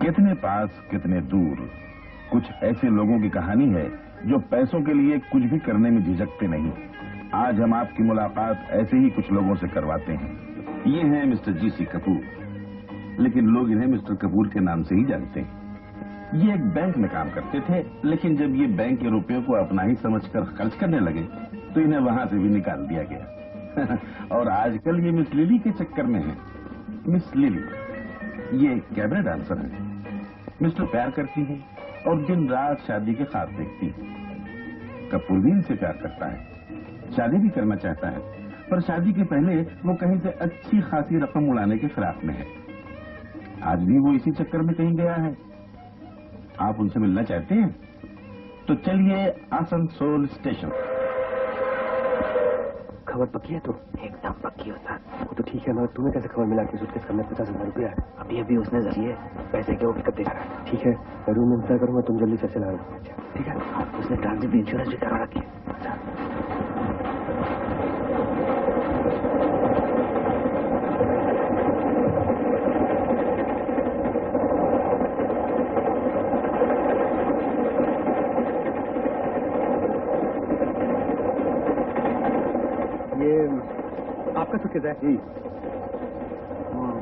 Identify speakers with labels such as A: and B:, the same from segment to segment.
A: कितने पास कितने दूर, कुछ ऐसे लोगों की कहानी है जो पैसों के लिए कुछ भी करने में झिझकते नहीं। आज हम आपकी मुलाकात ऐसे ही कुछ लोगों से करवाते हैं। ये हैं मिस्टर जीसी कपूर, लेकिन लोग इन्हें मिस्टर कपूर के नाम से ही जानते हैं। ये एक बैंक में काम करते थे, लेकिन जब ये बैंक के रुपयों को अपना ही समझकर खर्च करने लगे तो इन्हें वहां से भी निकाल दिया गया। और आजकल ये मिस लिली के चक्कर में है। मिस लिली ये कैबरे डांसर है। मिस्टर प्यार करती है और दिन रात शादी के ख्वाब देखती है। कपूर भी इनसे प्यार करता है, शादी भी करना चाहता है, पर शादी के पहले वो कहीं से अच्छी खासी रकम उड़ाने के फिराक में है। आज भी वो इसी चक्कर में कहीं गया है। आप उनसे मिलना चाहते हैं तो चलिए आसनसोल स्टेशन।
B: खबर पक्की है? तो
C: एकदम पक्की होता।
B: वो तो ठीक है, मगर तुम्हें कैसे खबर मिला कि सूटकेस में 50,000 रुपया है?
C: अभी अभी उसने जरिए पैसे के वो दिखा रहा है।
B: ठीक है, मैं रूम में इंतजार करूंगा, तुम जल्दी से चला आओ।
C: ठीक है, उसने ट्रांजिट इंश्योरेंस भी करा रखी है।
B: आपका सूटकेस है जी?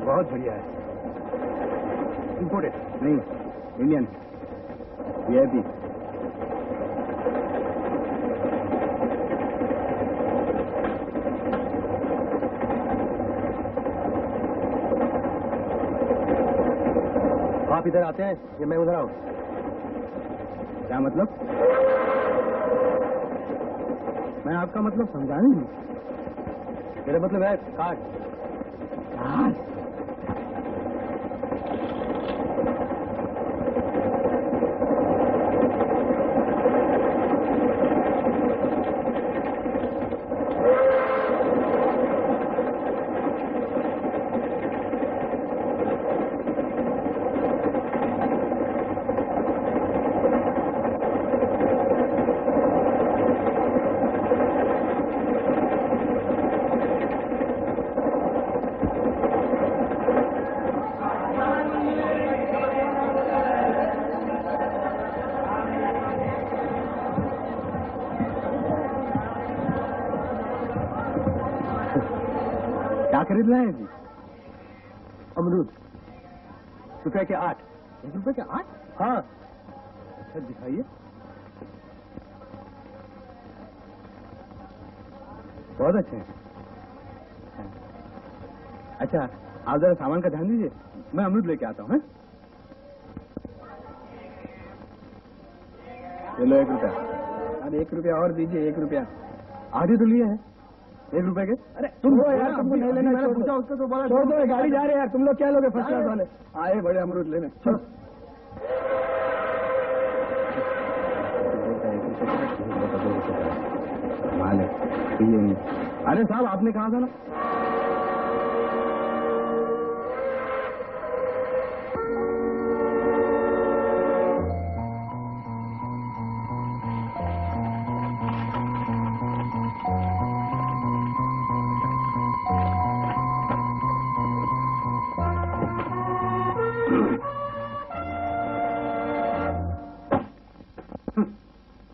B: बहुत बढ़िया है। इंपोर्टेड? नहीं, इंडियन। वीआईपी। आप इधर आते हैं या मैं उधर आऊं? क्या मतलब? मैं आपका मतलब समझा नहीं। मेरा मतलब है कार्ड। कार्ड? खरीद रहे हैं जी? अमरूद। रुपए के 8। 1 रुपए के 8? हाँ। अच्छा दिखाइए। बहुत अच्छे हैं। अच्छा आप जरा सामान का ध्यान दीजिए, मैं अमरूद लेके आता हूँ। चलो 1 रुपया। अरे 1 रुपया और दीजिए। 1 रुपया आधे तो लिए हैं। 1 रुपए के? अरे तुम यार, तुमको नहीं लेना, पूछा उसको तो बोला छोड़ दो। गाड़ी जा रहे हैं यार, तुम लोग क्या लोगे फर्स्ट क्लास वाले? आए बड़े अमरूद लेने। चलो माल है। अरे साहब आपने कहा था ना।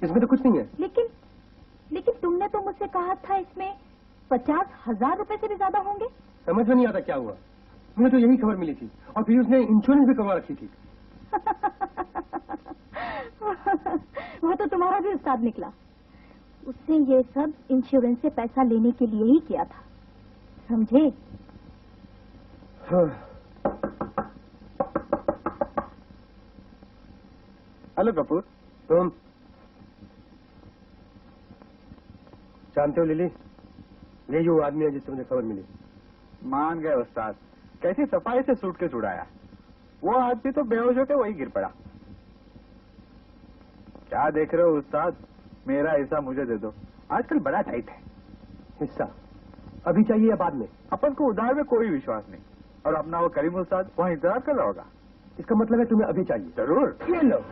B: इसमें तो कुछ नहीं है।
D: लेकिन तुमने तो मुझसे कहा था इसमें 50,000 रुपए से भी ज्यादा होंगे।
B: समझ में नहीं आता क्या हुआ। मुझे तो यही खबर मिली थी और फिर उसने इंश्योरेंस भी करवा रखी थी।
D: वो तो तुम्हारा भी उस्ताद निकला। उसने ये सब इंश्योरेंस से पैसा लेने के लिए ही किया था, समझे?
B: हेलो कपूर, तुम जानते हो लिली, ये जो आदमी है जिससे मुझे खबर मिली।
E: मान गए उस्ताद, कैसी सफाई से सूटकेस उड़ाया। वो आदमी तो बेहोश होकर वही गिर पड़ा। क्या देख रहे हो उस्ताद, मेरा हिस्सा मुझे दे दो, आजकल बड़ा टाइट है।
B: हिस्सा अभी चाहिए या बाद में?
E: अपन को उधार में कोई विश्वास नहीं, और अपना वो करीम उस्ताद वहाँ इंतजार कर रहा होगा।
B: इसका मतलब है तुम्हें अभी चाहिए?
E: जरूर।
B: ये लो।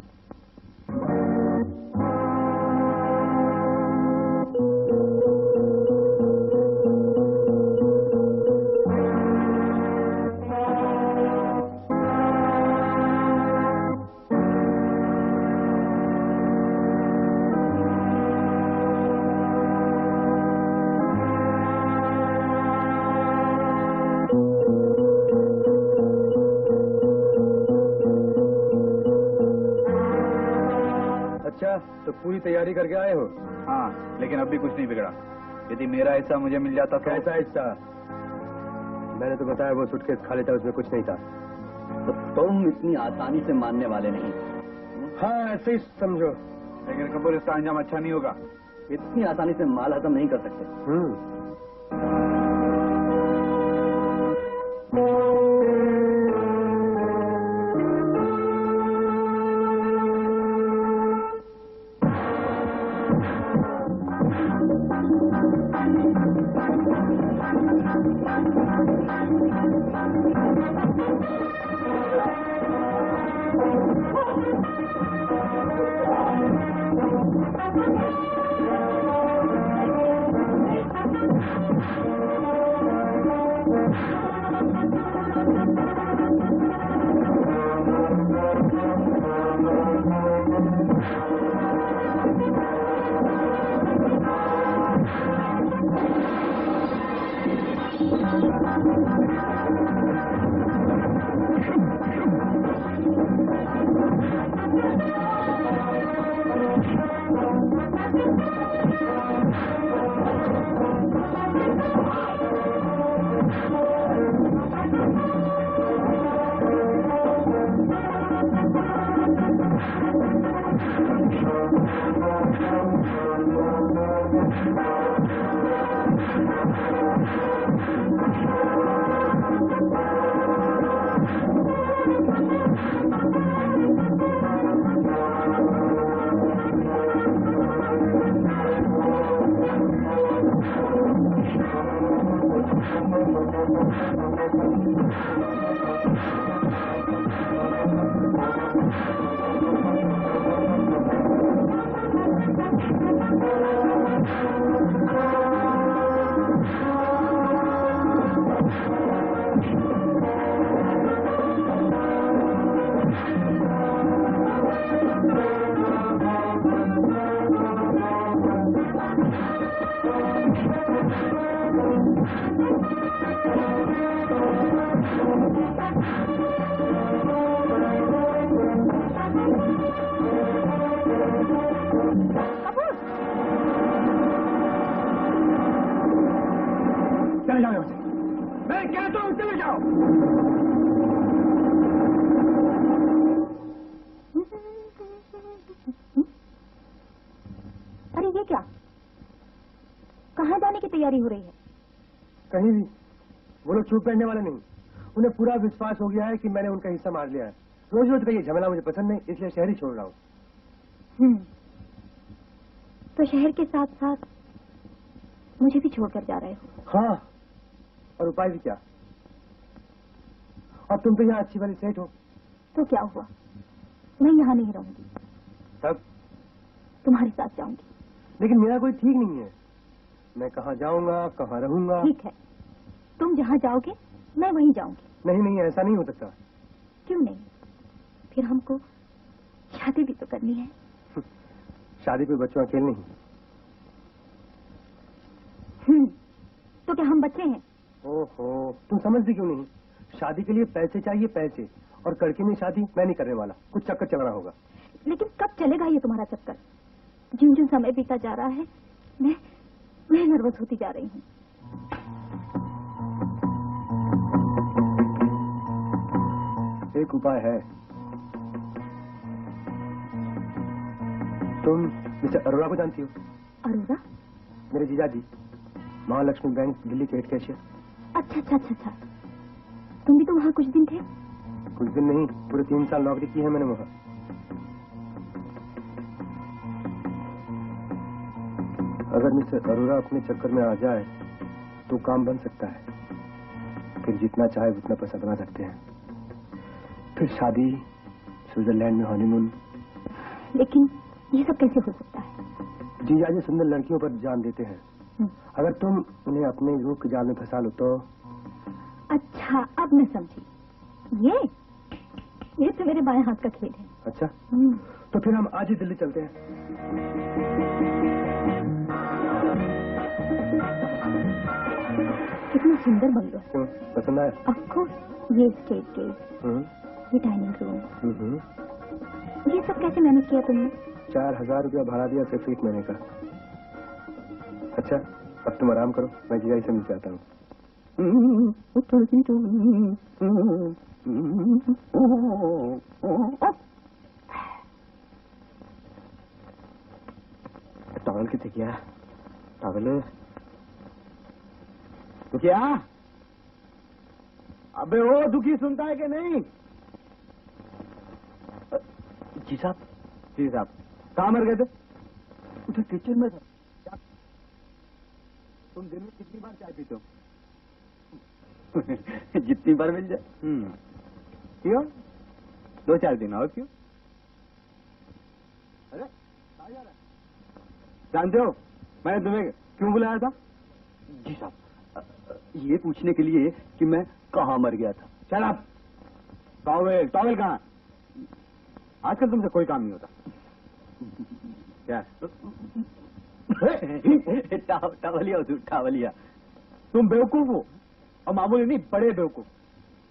B: तो पूरी तैयारी करके आए हो।
E: हाँ, लेकिन अब भी कुछ नहीं बिगड़ा। यदि मेरा हिस्सा मुझे मिल जाता तो।
B: कैसा हिस्सा? मैंने तो बताया वो सूटकेस खाली था, उसमें कुछ नहीं था।
C: तो तुम इतनी आसानी से मानने वाले नहीं।
B: हाँ, ऐसे ही समझो।
E: लेकिन कपूर, इसका अंजाम अच्छा नहीं होगा।
C: इतनी आसानी से माल हजम नहीं कर सकते।
D: अरे ये क्या? कहाँ जाने की तैयारी हो रही है?
B: कहीं भी। वो लोग चूक बैठने वाले नहीं। उन्हें पूरा विश्वास हो गया है कि मैंने उनका हिस्सा मार लिया है। रोज रोज का ये झमेला मुझे पसंद नहीं, इसलिए शहर ही छोड़ रहा हूँ।
D: तो शहर के साथ साथ मुझे भी छोड़कर जा रहे हो?
B: हाँ, और उपाय भी क्या? अब तुम तो यहाँ अच्छी वाली सेठ हो।
D: तो क्या हुआ, मैं यहाँ नहीं रहूंगी।
B: तब
D: तुम्हारे साथ जाऊंगी।
B: लेकिन मेरा कोई ठीक नहीं है। मैं कहाँ जाऊंगा, कहाँ रहूंगा?
D: ठीक है, तुम जहाँ जाओगे मैं वहीं जाऊंगी।
B: नहीं नहीं, ऐसा नहीं हो सकता।
D: क्यों नहीं? फिर हमको शादी भी तो करनी है।
B: शादी पे बच्चों का खेल नहीं।
D: तो क्या हम बच्चे हैं?
B: ओहो, तुम समझती क्यों नहीं? शादी के लिए पैसे चाहिए, पैसे। और करके नहीं शादी मैं नहीं करने वाला। कुछ चक्कर चल रहा होगा।
D: लेकिन कब चलेगा ये तुम्हारा चक्कर? जिन जिन समय बीता जा रहा है मैं नर्वस होती जा रही हूँ।
B: एक उपाय है। तुम मिस्टर अरोड़ा को जानती हो?
D: अरोड़ा?
B: मेरे जीजाजी, महालक्ष्मी बैंक दिल्ली के हेड कैशियर।
D: अच्छा अच्छा अच्छा अच्छा, तुम भी तो वहाँ कुछ दिन थे?
B: कुछ दिन नहीं, पूरे 3 साल नौकरी की है मैंने वहाँ। अगर मिस्टर अरोड़ा अपने चक्कर में आ जाए तो काम बन सकता है। फिर जितना चाहे उतना पैसा बना सकते हैं। फिर शादी, स्विट्जरलैंड में हनीमून।
D: लेकिन ये सब कैसे हो सकता है?
B: जीजाजी सुंदर लड़कियों पर जान देते हैं। अगर तुम उन्हें अपने रूप के जाल में फंसा लो तो।
D: अच्छा, अब मैं समझी। ये तो मेरे बाएं हाथ का खेल है।
B: अच्छा, तो फिर हम आज ही दिल्ली चलते हैं।
D: कितना सुंदर बंगलो।
B: क्यों, पसंद आया?
D: ऑफकोर्स, ये स्टेट केस, ये डाइनिंग रूम, ये सब कैसे मैनेज किया तुमने?
B: 4,000 रुपया भाड़ा दिया सिर्फ 1 महीने का। अच्छा, अब तुम आराम करो, मैं जीजाजी से मिलकर आता हूँ। टॉवल कितने किया? टॉवल तो क्या? अबे ओ दुखी सुनता है कि नहीं?
C: जी साहब।
B: जी साहब, कहाँ मर गए थे?
C: उधर किचन में था।
B: तुम दिन में कितनी बार चाय पीते हो?
C: जितनी बार मिल जाए।
B: क्यों? 2-4 दिन और क्यों? अरे कहाँ जा रहा है? जानते हो मैंने तुम्हें क्यों बुलाया था?
C: जी साहब, ये पूछने के लिए कि मैं कहाँ मर गया था।
B: चल आप। टॉवेल टॉवेल कहाँ? आजकल तुमसे कोई काम नहीं होता। क्या?
C: टावलिया हुजूर, टावलिया।
B: तुम बेवकूफ हो, और मामूली नहीं, बड़े बेवकूफ।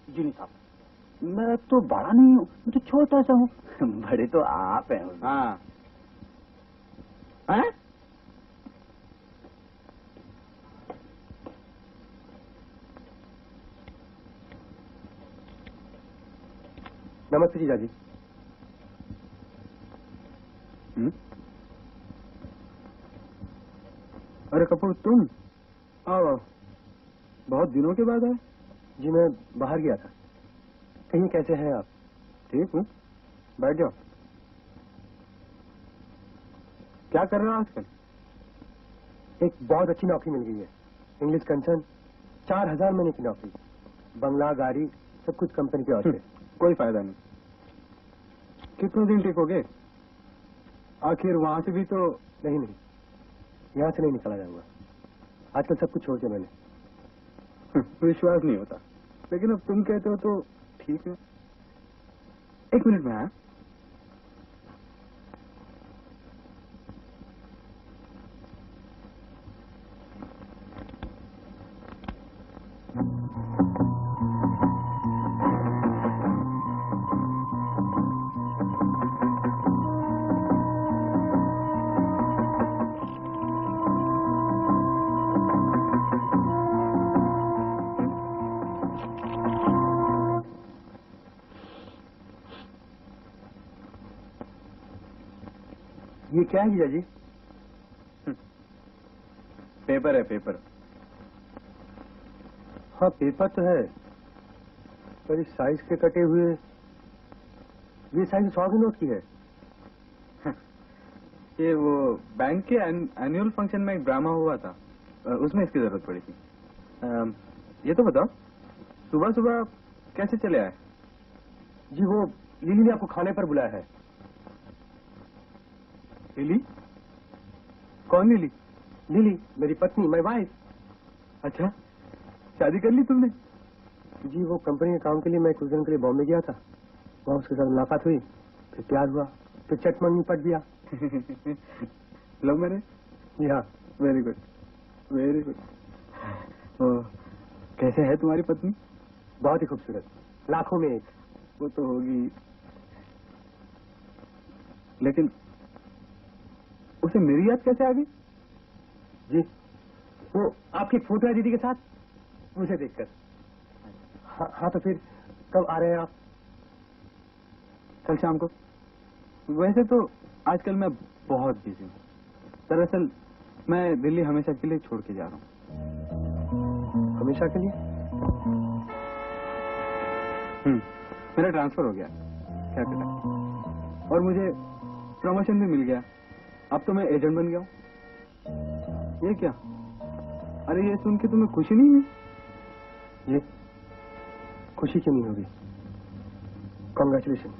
C: जी नहीं साहब, मैं तो बड़ा नहीं हूँ, मैं तो छोटा सा हूँ। बड़े तो आप हैं।
B: हाँ। हैं? नमस्ते जीजाजी। अरे कपूर, तुम आओ। बहुत दिनों के बाद आए। जी मैं बाहर गया था। कहीं कैसे हैं आप? ठीक हूँ, बैठ जाओ। क्या कर रहे हो आजकल? एक बहुत अच्छी नौकरी मिल गई है, इंग्लिश कंसर्न। 4,000 महीने की नौकरी, बंगला, गाड़ी, सब कुछ कंपनी के ऑर्डर। कोई फायदा नहीं। कितने दिन टिकोगे? आखिर वहां से भी तो नहीं, यहाँ से नहीं निकला जाऊंगा। आजकल सब कुछ छोड़ दिया मैंने। विश्वास नहीं होता, लेकिन अब तुम कहते हो तो ठीक है। 1 मिनट में आया। ये क्या है जीजाजी? पेपर है, पेपर। हाँ पेपर तो है, पर इस साइज के कटे हुए, ये साइज 100 के नोट की है। ये वो बैंक के एनुअल फंक्शन में एक ड्रामा हुआ था, उसमें इसकी जरूरत पड़ी थी। ये तो बताओ, सुबह सुबह कैसे चले आए? जी वो लिली ने आपको खाने पर बुलाया है। लिली? कौन लिली? लिली मेरी पत्नी, माय वाइफ। अच्छा, शादी कर ली तुमने? जी वो कंपनी के काम के लिए मैं कुछ दिन के लिए बॉम्बे गया था, वहाँ उसके साथ मुलाकात हुई, फिर प्यार हुआ, फिर चटमन में पट गया। Love marriage? जी हाँ। Very good, very good. कैसे है तुम्हारी पत्नी? बहुत ही खूबसूरत, लाखों में एक। वो तो होगी, लेकिन उसे मेरी याद कैसे आ गई? जी वो आपकी फोटो है दीदी के साथ, मुझे देखकर। हाँ तो फिर कब आ रहे हैं आप? कल शाम को। वैसे तो आजकल मैं बहुत बिजी हूँ। दरअसल मैं दिल्ली हमेशा के लिए छोड़ के जा रहा हूँ। हमेशा के लिए? मेरा ट्रांसफर हो गया क्या कहता, और मुझे प्रमोशन भी मिल गया। अब तो मैं एजेंट बन गया हूँ। ये क्या? अरे ये सुन के तुम्हें खुशी नहीं है? ये खुशी क्यों नहीं होगी? कॉन्ग्रेचुलेशन।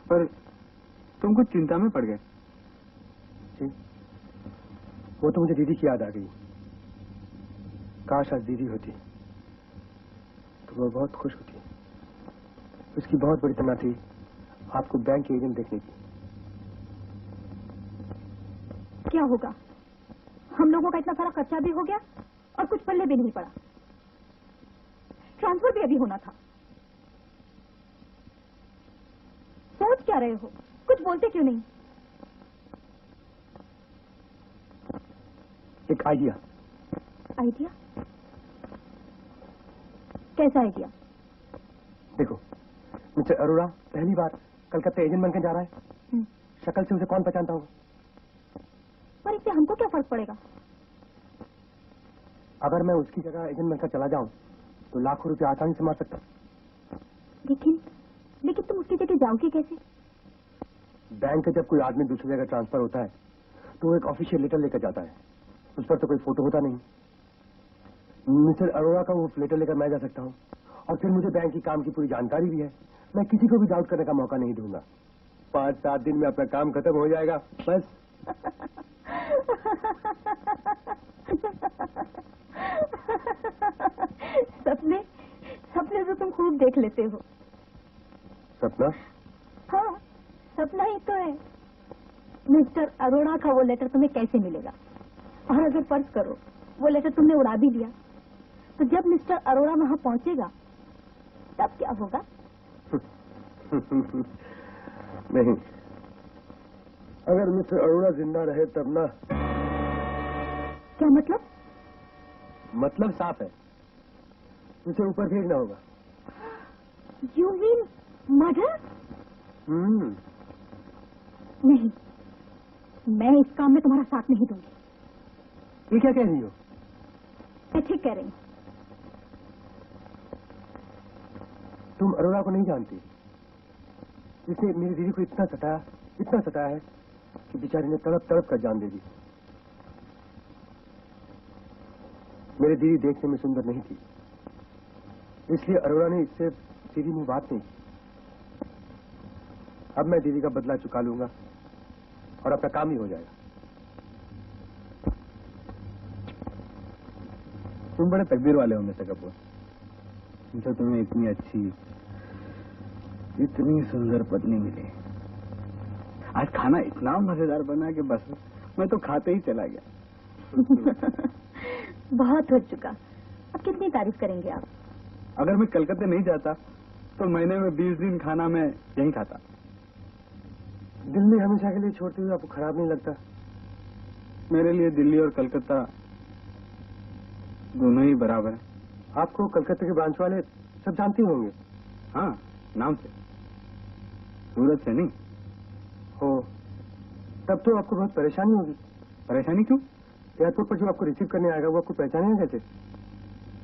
B: पर तुम कुछ चिंता में पड़ गए। जी वो तो मुझे दीदी की याद आ गई। काश आज दीदी होती तो वो बहुत खुश होती। उसकी बहुत बड़ी तमन्ना थी आपको बैंक के एजेंट देखने की।
D: क्या होगा, हम लोगों का इतना सारा खर्चा भी हो गया और कुछ पल्ले भी नहीं पड़ा। ट्रांसफर भी अभी होना था। सोच क्या रहे हो? कुछ बोलते क्यों नहीं?
B: आइडिया।
D: आइडिया? कैसा आइडिया?
B: देखो, मिस्टर अरोड़ा पहली बार कलकत्ता एजेंट बनकर जा रहा है। शक्ल से उसे कौन पहचानता होगा?
D: पर इससे हमको क्या फर्क पड़ेगा?
B: अगर मैं उसकी जगह एजेंट बनकर चला जाऊं तो लाखों रुपए आसानी से मार सकता।
D: लेकिन तुम उसकी जगह जाओगे कैसे?
B: बैंक का जब कोई आदमी दूसरी जगह ट्रांसफर होता है तो वो एक ऑफिशियल लेटर लेकर जाता है। उस पर तो कोई फोटो होता नहीं। मिस्टर अरोड़ा का वो लेटर लेकर मैं जा सकता हूँ और फिर मुझे बैंक की काम की पूरी जानकारी भी है। मैं किसी को भी डाउट करने का मौका नहीं दूंगा। 5-7 दिन में अपना काम खत्म हो जाएगा बस।
D: सपने तो तुम खूब देख लेते हो।
B: सपना?
D: हाँ, सपना ही तो है। मिस्टर अरोड़ा का वो लेटर तुम्हें कैसे मिलेगा? और अगर फर्ज करो वो लेटर तुमने उड़ा भी दिया तो जब मिस्टर अरोड़ा वहां पहुंचेगा तब क्या होगा?
B: नहीं, अगर मिस्टर अरोड़ा जिंदा रहे तब ना।
D: क्या मतलब?
B: मतलब साफ है, उसे ऊपर फेंकना होगा।
D: You mean murder? नहीं, मैं इस काम में तुम्हारा साथ नहीं दूंगी।
B: ये क्या कह रही हो?
D: मैं ठीक कह रही हूँ।
B: तुम अरोड़ा को नहीं जानती। इसने मेरी दीदी को इतना सताया है कि बेचारी ने तड़प तड़प कर जान दे दी। मेरी दीदी देखने में सुंदर नहीं थी, इसलिए अरोड़ा ने इससे सीधी मुंह बात नहीं की। अब मैं दीदी का बदला चुका लूंगा और अपना काम ही हो जाएगा।
E: तुम बड़े तकदीर वाले हो मिस्टर कपूर, जो तुम्हें इतनी अच्छी, इतनी सुंदर पत्नी मिली। आज खाना इतना मजेदार बना कि बस मैं तो खाते ही चला गया।
D: बहुत हो चुका, अब कितनी तारीफ करेंगे आप?
E: अगर मैं कलकत्ते नहीं जाता तो महीने में 20 दिन खाना मैं यहीं खाता।
B: दिल्ली हमेशा के लिए छोड़ते हुए आपको खराब नहीं लगता?
E: मेरे लिए दिल्ली और कलकत्ता दोनों ही बराबर है।
B: आपको कलकत्ते के ब्रांच वाले सब जानते होंगे?
E: हाँ, नाम से, सूरत से नहीं।
B: हो, तब तो आपको बहुत परेशानी होगी।
E: परेशानी क्यों?
B: एयरपोर्ट पर जो आपको रिसीव करने आएगा वो आपको पहचानेगा कैसे?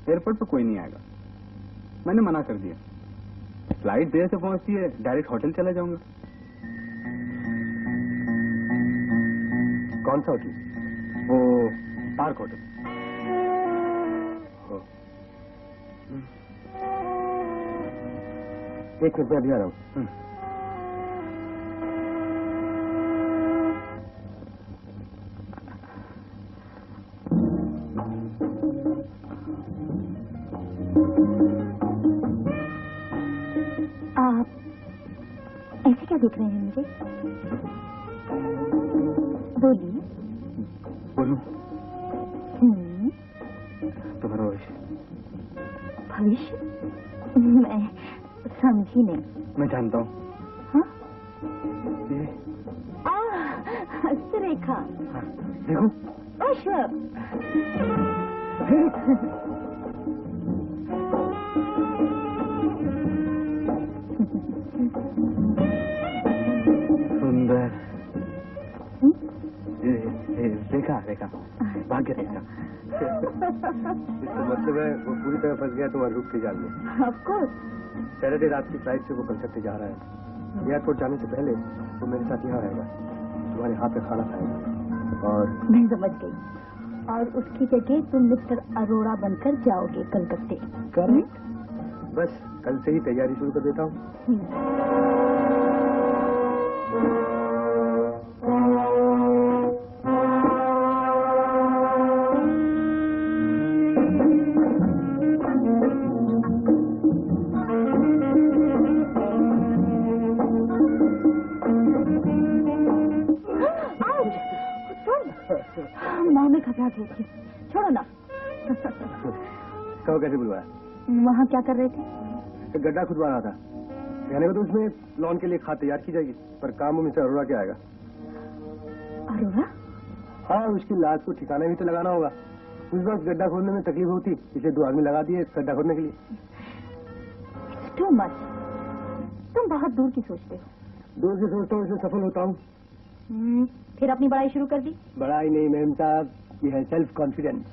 E: एयरपोर्ट पर कोई नहीं आएगा, मैंने मना कर दिया। फ्लाइट देर से पहुंचती है, डायरेक्ट होटल चला जाऊंगा।
B: कौन सा होटल?
E: वो पार्क होटल।
B: एक मिनट में अभी आ रहा हूँ।
D: आप ऐसे क्या देख रहे हैं मुझे? बोलिए।
E: बोलूं? तुम्हारा
D: भविष्य? मैं समझी नहीं।
E: मैं जानता हूँ।
D: हाँ?
E: ये
D: हस्तरेखा।
E: हाँ, देखो।
D: अश्वक।
E: सुंदर। रेखा भाग्य रेखा।
B: इसका मतलब है वो पूरी तरह फंस गया तुम्हारे रूप के जाल में।
D: Of course.
B: सैटरडे रात की फ्लाइट से वो कलकत्ते जा रहा है। एयरपोर्ट जाने से पहले वो मेरे साथ यहाँ रहेगा, तुम्हारे हाथ में खाना खाएगा। और
D: मैं समझ गई। और उसकी जगह तुम मिस्टर अरोड़ा बनकर जाओगे कलकत्ते।
B: करेक्ट। बस कल से ही तैयारी शुरू कर देता हूँ।
D: माँ में घबरा गई थी। छोड़ो ना।
B: कहो कैसे बुलवाया?
D: वहाँ क्या कर रहे थे?
B: एक गड्ढा खुदवा रहा था। कहने को तो उसमें लॉन के लिए खाद तैयार की जाएगी, पर काम में मिस्टर अरोड़ा क्या आएगा?
D: अरोड़ा?
B: हाँ, उसकी लाश को ठिकाना भी तो लगाना होगा। उस वक्त गड्ढा खोदने में तकलीफ होती, इसलिए 2 आदमी लगा दिए गड्ढा खोदने के लिए।
D: टू मच, तुम बहुत दूर की सोचते हो।
B: दूर से सोचता हूँ, इसमें सफल होता हूँ।
D: फिर अपनी पढ़ाई शुरू कर दी?
B: बड़ाई नहीं मैम साहब, ये है सेल्फ कॉन्फिडेंस।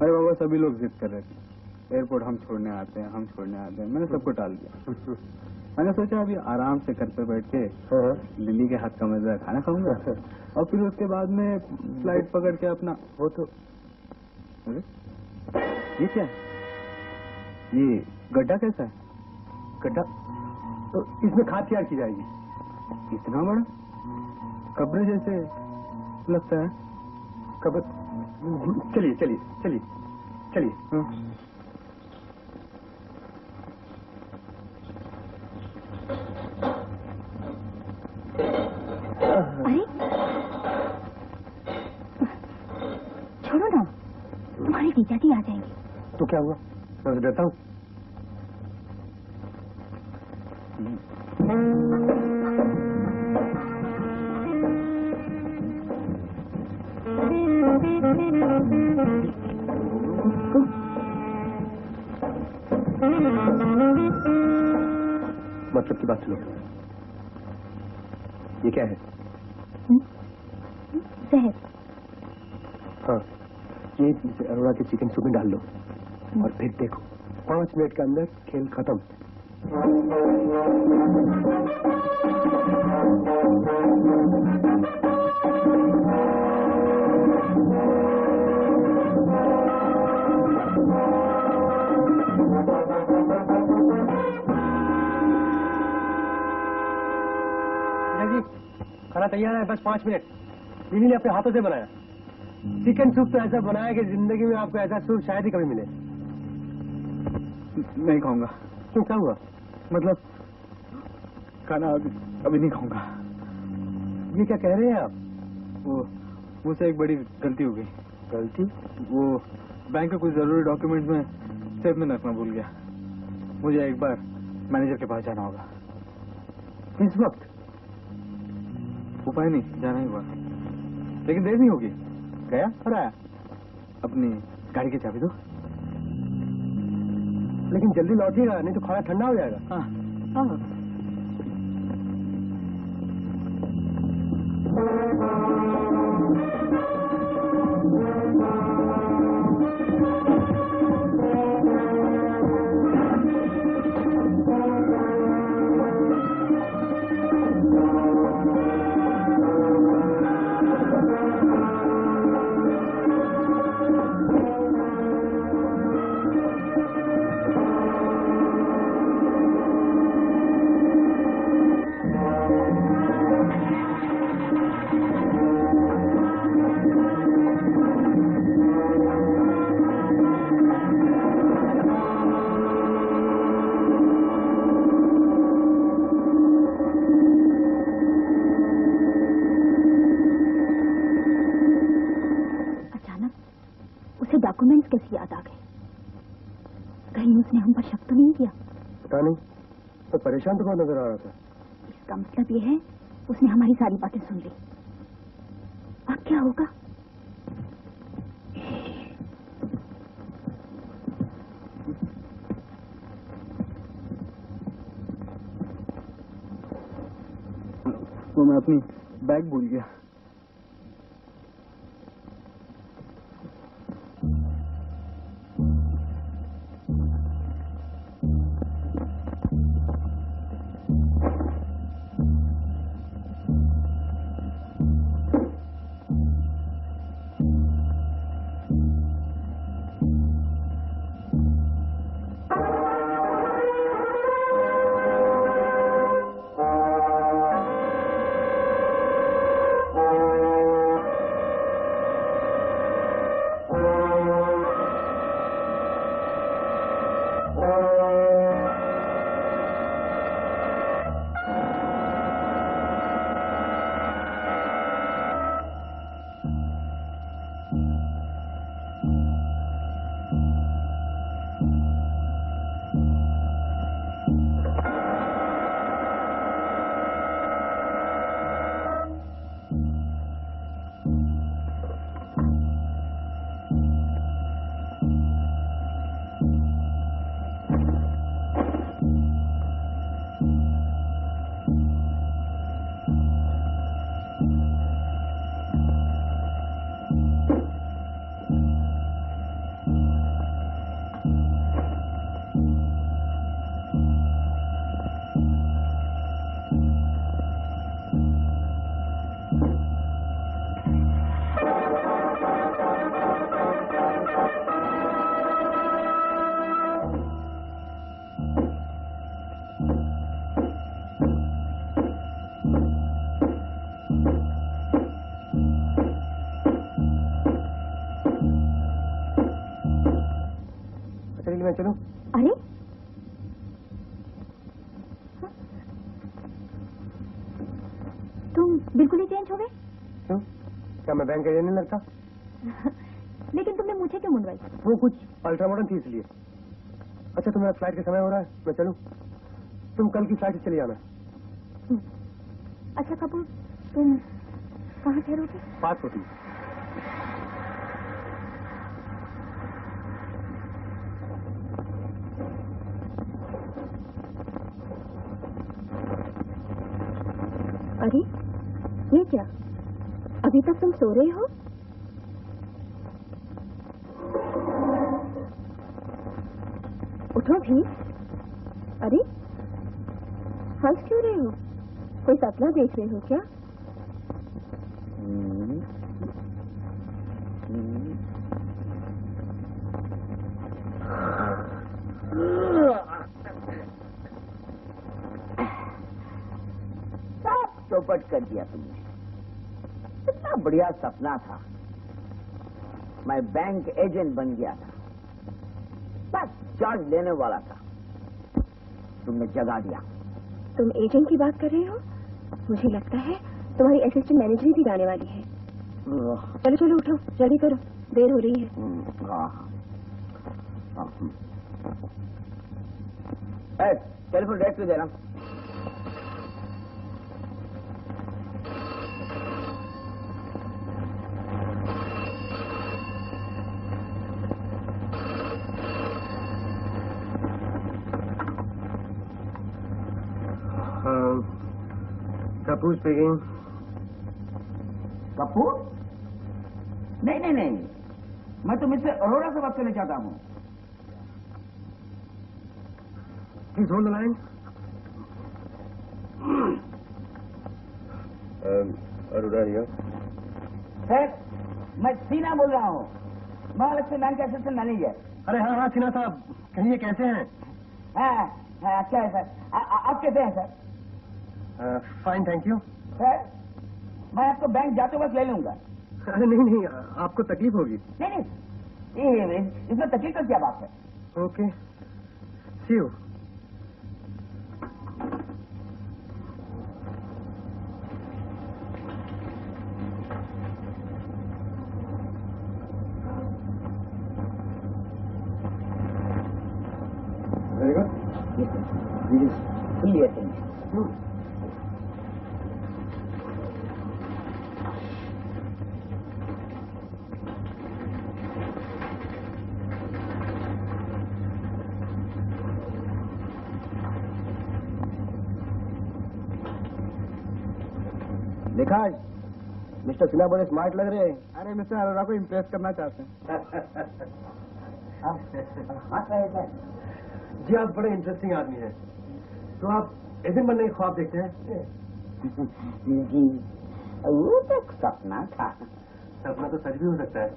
E: अरे बाबा, सभी लोग जिद कर रहे थे, एयरपोर्ट हम छोड़ने आते हैं, हम छोड़ने आते हैं। मैंने सबको टाल दिया। मैंने सोचा अभी आराम से घर पे बैठ के लिली के हाथ का मजा खाना खाऊंगा और फिर उसके बाद में फ्लाइट पकड़ के अपना
B: वो तो।
E: अरे ये क्या है? ये गड्ढा कैसा है?
B: गड्ढा तो इसमें खाद तैयार की जाएगी।
E: इतना बड़ा कब्र जैसे लगता है।
B: कब्र? चलिए चलिए चलिए चलिए।
D: अरे छोड़ो ना, तुम्हारे जीजा जी आ जाएंगे।
B: तो क्या हुआ? मैं तो डरता हूँ। मतलब की बात सुनो। ये क्या है?
D: जहर।
B: हाँ, ये इसे अरोड़ा के चिकन सूप में डाल लो और फिर देखो 5 मिनट के अंदर खेल खत्म। जी, खाना तैयार है, बस 5 मिनट। दीदी ने अपने हाथों से बनाया। चिकन सूप तो ऐसा बनाया कि जिंदगी में आपको ऐसा सूप शायद ही कभी मिले।
E: नहीं खाऊंगा।
B: क्यों, क्या हुआ?
E: मतलब खाना अभी नहीं खाऊंगा।
B: ये क्या कह रहे हैं आप?
E: वो मुझसे एक बड़ी गलती हो गई।
B: गलती?
E: वो बैंक के कुछ जरूरी डॉक्यूमेंट में सेफ में रखना भूल गया। मुझे एक बार मैनेजर के पास जाना होगा।
B: इस वक्त?
E: उपाय नहीं, जाना ही होगा। लेकिन देर नहीं होगी। गया और आया। अपनी गाड़ी की चाबी दो।
B: लेकिन जल्दी लौटिएगा, नहीं तो खाना ठंडा हो जाएगा।
E: हाँ हाँ।
D: डॉक्यूमेंट्स कैसे याद आ गए? कहीं उसने हम पर शक तो नहीं किया?
B: पता नहीं, तो परेशान तो बहुत नजर आ रहा था।
D: इसका मतलब ये है उसने हमारी सारी बातें सुन ली। अब क्या होगा?
E: तो मैं अपनी बैग भूल गया।
B: मैं चलूं?
D: अरे तुम बिल्कुल ही चेंज हो गए।
B: क्यों? क्या मैं बैंक एजेंट नहीं लगता?
D: लेकिन तुमने मुझे क्यों मुंडवाई?
B: वो कुछ अल्ट्रा मॉडर्न थी इसलिए। अच्छा तुम्हारा फ्लाइट का समय हो रहा है, मैं चलूं? तुम कल की फ्लाइट से चली आना।
D: अच्छा कपूर, तुम कहाँ ठहरोगे?
B: बात होती।
D: अरे ये क्या, अभी तक तुम सो रहे हो? उठो भी। अरे हंस क्यों रहे हो? कोई सपना देख रहे हो क्या?
C: चौपट कर दिया तुमने। इतना बढ़िया सपना था, मैं बैंक एजेंट बन गया था, बस चार्ज लेने वाला था, तुमने जगा दिया।
D: तुम एजेंट की बात कर रहे हो? मुझे लगता है तुम्हारी असिस्टेंट मैनेजर भी आने वाली है। चलो चलो उठो, जल्दी करो, देर हो रही है।
C: टेलीफोन रेट पे देना।
B: कपूर स्पीकिंग।
C: कपूर? नहीं नहीं नहीं, मैं तो मिस्टर अरोड़ा से बात करना चाहता हूँ।
B: Please hold the line. Arora here.
C: Sir, मैं सीना बोल रहा हूँ, महालक्ष्मी बैंक के असिस्टेंट मैनेजर।
B: अरे हाँ हाँ सिन्हा साहब, कहिए कैसे हैं?
C: हाँ हाँ, अच्छा है सर। आप कैसे हैं sir?
B: Fine thank you.
C: Sir, मैं आपको बैंक जाते वक्त ले लूंगा।
B: अरे नहीं नहीं, आपको तकलीफ होगी।
C: नहीं नहीं, इसमें तकलीफ का क्या बात है?
B: Okay, see you. Very good.
C: This is fully attention.
B: देखा मिस्टर सिन्हा बड़े स्मार्ट लग रहे हैं। अरे मिस्टर अरोड़ा को इम्प्रेस करना चाहते हैं। जी आप बड़े इंटरेस्टिंग आदमी हैं। तो आप एजेंट बनने के ख्वाब देखते हैं?
C: जी, वो तो एक सपना था।
B: सपना तो सच भी हो सकता है।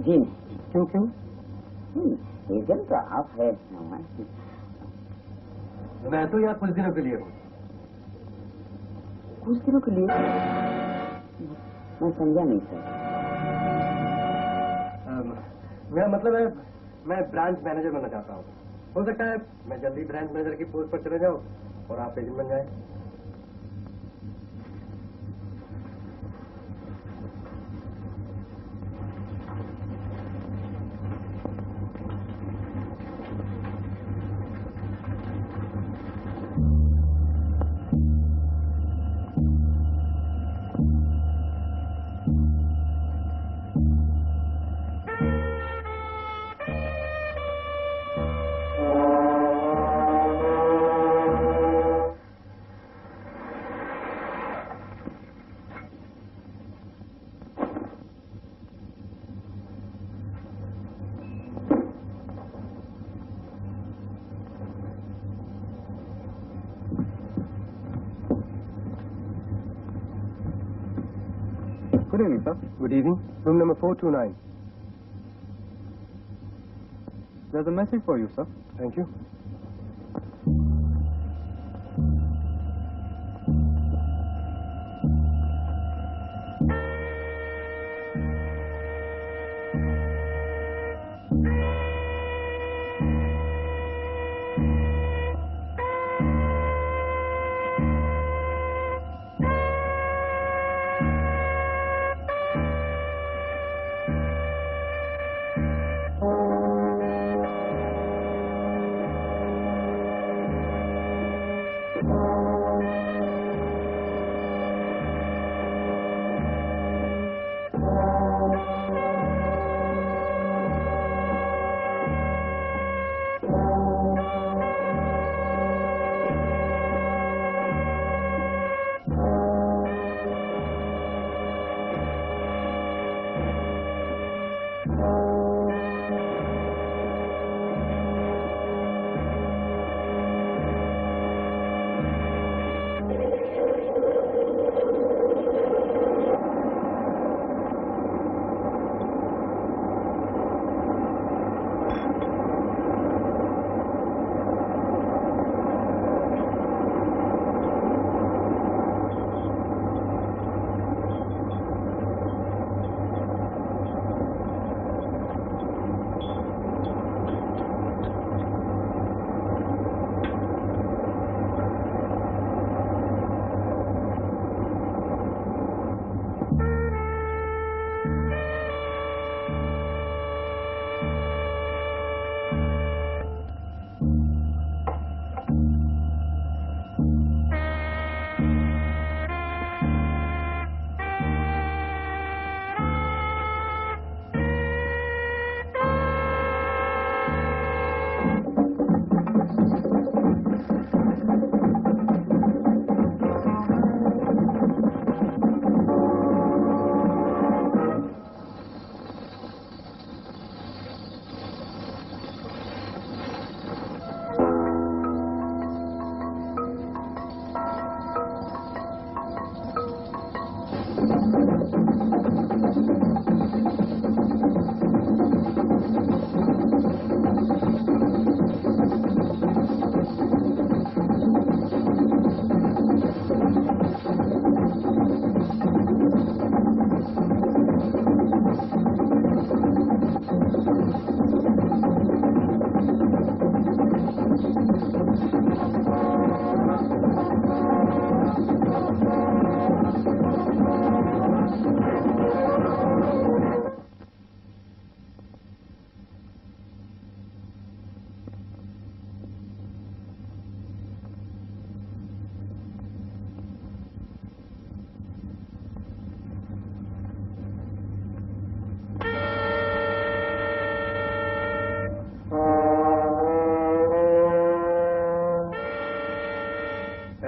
C: जी
B: क्यों क्यों?
C: एजेंट तो आप है।
B: मैं तो यहाँ कुछ दिनों के लिए हूँ।
C: कुछ दिनों के लिए? मैं समझा नहीं सर।
B: मेरा मतलब है मैं ब्रांच मैनेजर बनना चाहता हूँ। हो सकता है मैं जल्दी ब्रांच मैनेजर की पोस्ट पर चले जाऊँ और आप एजेंट बन जाए। Good evening, sir. Good evening. Room number 429. There's a message for you, sir. Thank you.